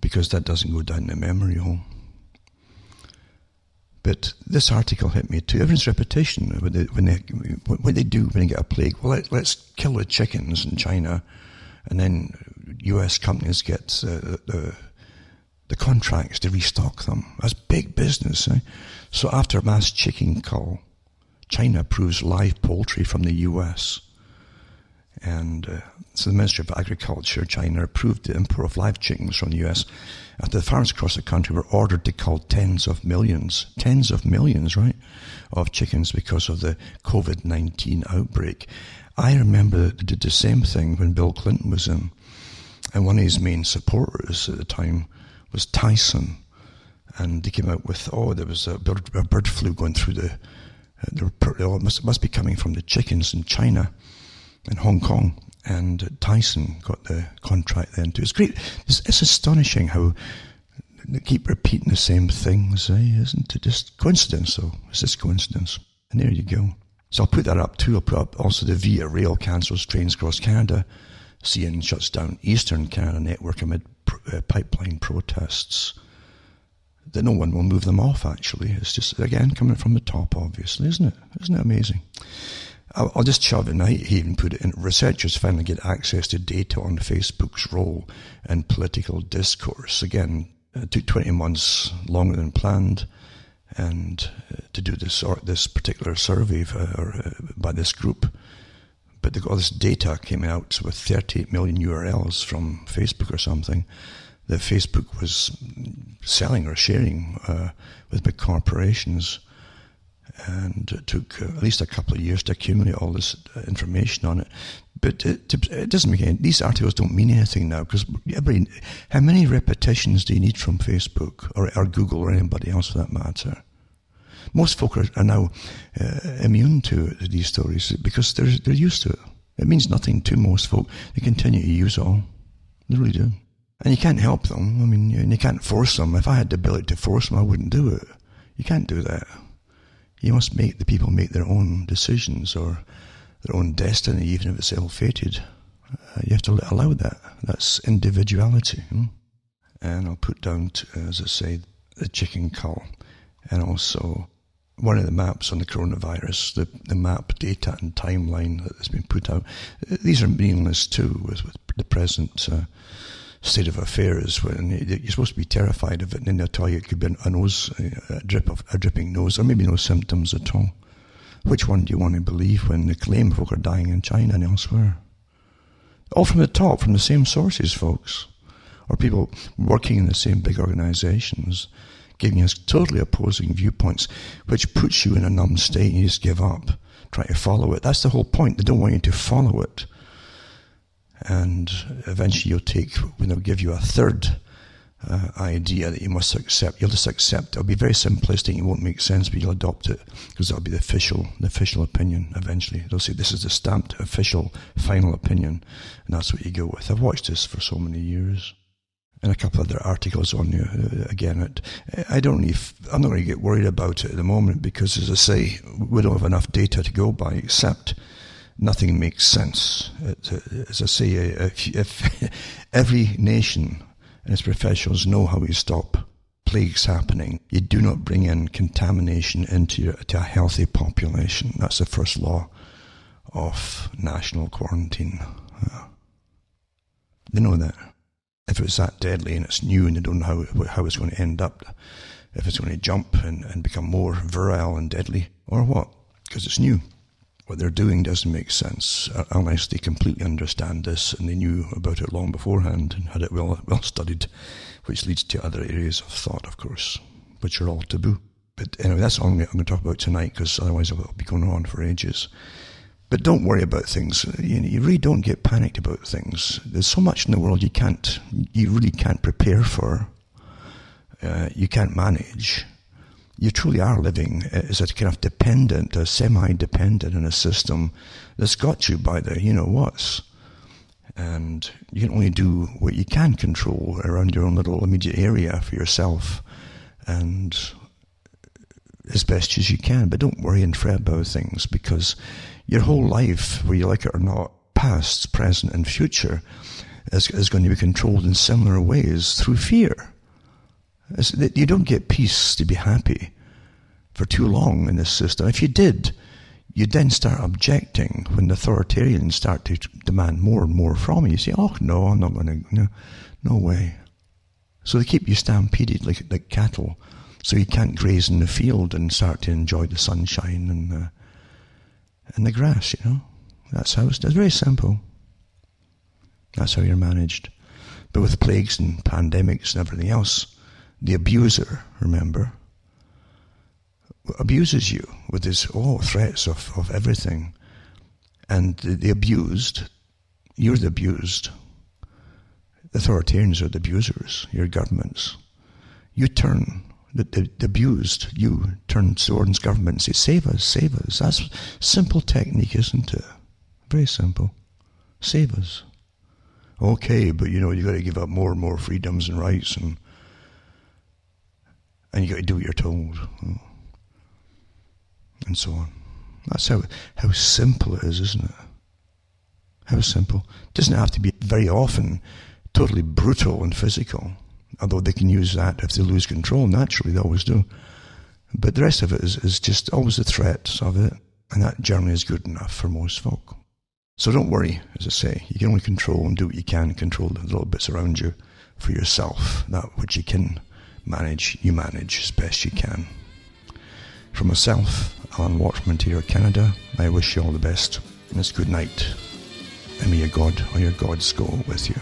because that doesn't go down the memory hole. But this article hit me too. Everyone's reputation, what they do when they get a plague. Well, let's kill the chickens in China, and then US companies get the contracts to restock them. That's big business. Eh? So after a mass chicken cull, China approves live poultry from the US. And so the Ministry of Agriculture, China, approved the import of live chickens from the US after the farmers across the country were ordered to cull tens of millions, right, of chickens because of the COVID-19 outbreak. I remember they did the same thing when Bill Clinton was in, and one of his main supporters at the time was Tyson, and they came out with, there was a bird flu going through it must be coming from the chickens in China and Hong Kong, and Tyson got the contract then too. It's great. It's astonishing how they keep repeating the same things, isn't it? Just coincidence, though. It's just coincidence. And there you go. So I'll put that up too. I'll put up also the Via Rail cancels trains across Canada. CN shuts down Eastern Canada network amid pipeline protests. That no one will move them off, actually. It's just, again, coming from the top, obviously, isn't it? Isn't it amazing? I'll just shove it, and I even put it in. Researchers finally get access to data on Facebook's role in political discourse. Again, it took 20 months longer than planned, and to do this particular survey by this group. But all this data came out with 38 million URLs from Facebook or something that Facebook was selling or sharing with big corporations. And it took at least a couple of years to accumulate all this information on it. But it doesn't make any, these articles don't mean anything now, because how many repetitions do you need from Facebook or Google or anybody else for that matter? Most folk are now immune to these stories because they're used to it. It means nothing to most folk. They continue to use it all. They really do. And you can't help them. I mean, you can't force them. If I had the ability to force them, I wouldn't do it. You can't do that. You must make the people make their own decisions or their own destiny, even if it's ill-fated. You have to allow that. That's individuality. And I'll put down, as I say, the chicken cull, and also one of the maps on the coronavirus, the map data and timeline that has been put out. These are meaningless too with the present state of affairs, when you're supposed to be terrified of it, and then they'll tell you it could be a dripping nose, or maybe no symptoms at all. Which one do you want to believe when they claim folk are dying in China and elsewhere? All from the top, from the same sources, folks. Or people working in the same big organizations, giving us totally opposing viewpoints, which puts you in a numb state and you just give up, try to follow it. That's the whole point. They don't want you to follow it. And eventually they'll give you a third idea that you must accept. You'll just accept it. It'll be very simplistic, it won't make sense, but you'll adopt it, because that'll be the official opinion eventually. They'll say this is the stamped official final opinion, and that's what you go with. I've watched this for so many years. And a couple of other articles on again. I'm not going to get worried about it at the moment, because, as I say, we don't have enough data to go by, except nothing makes sense. As I say, if every nation and its professionals know how we stop plagues happening, you do not bring in contamination into a healthy population. That's the first law of national quarantine. They know that. If it's that deadly and it's new and they don't know how it's going to end up, if it's going to jump and become more virile and deadly, or what, because it's new. What they're doing doesn't make sense unless they completely understand this and they knew about it long beforehand and had it well studied, which leads to other areas of thought, of course, which are all taboo. But anyway, that's all I'm going to talk about tonight, because otherwise I'll be going on for ages. But don't worry about things. You really don't get panicked about things. There's so much in the world you really can't prepare for. You can't manage. You truly are living as a kind of dependent, semi-dependent in a system that's got you by the you-know-whats. And you can only do what you can control around your own little immediate area for yourself. And as best as you can, but don't worry and fret about things, because your whole life, whether you like it or not, past, present and future, is going to be controlled in similar ways through fear. You don't get peace to be happy for too long in this system. If you did, you'd then start objecting when the authoritarians start to demand more and more from you. You say, oh no, I'm not going to, no way. So they keep you stampeded like cattle, so you can't graze in the field and start to enjoy the sunshine and the grass, That's how it's very simple. That's how you're managed. But with plagues and pandemics and everything else, the abuser, remember, abuses you with his threats of everything. And the abused, you're the abused. The authoritarians are the abusers, your governments. You turn, the abused, you turn towards government and say, save us, save us. That's simple technique, isn't it? Very simple. Save us. Okay, but you got to give up more and more freedoms and rights, and you got to do what you're told, and so on. That's how simple it is, isn't it? How simple. It doesn't have to be very often totally brutal and physical, although they can use that if they lose control. Naturally, they always do. But the rest of it is just always the threats of it, and that generally is good enough for most folk. So don't worry, as I say. You can only control and do what you can, control the little bits around you for yourself. That which you can manage, you manage as best you can. From myself, Alan Watchman, Ontario, Canada, I wish you all the best, and it's good night. And may your God or your gods go with you.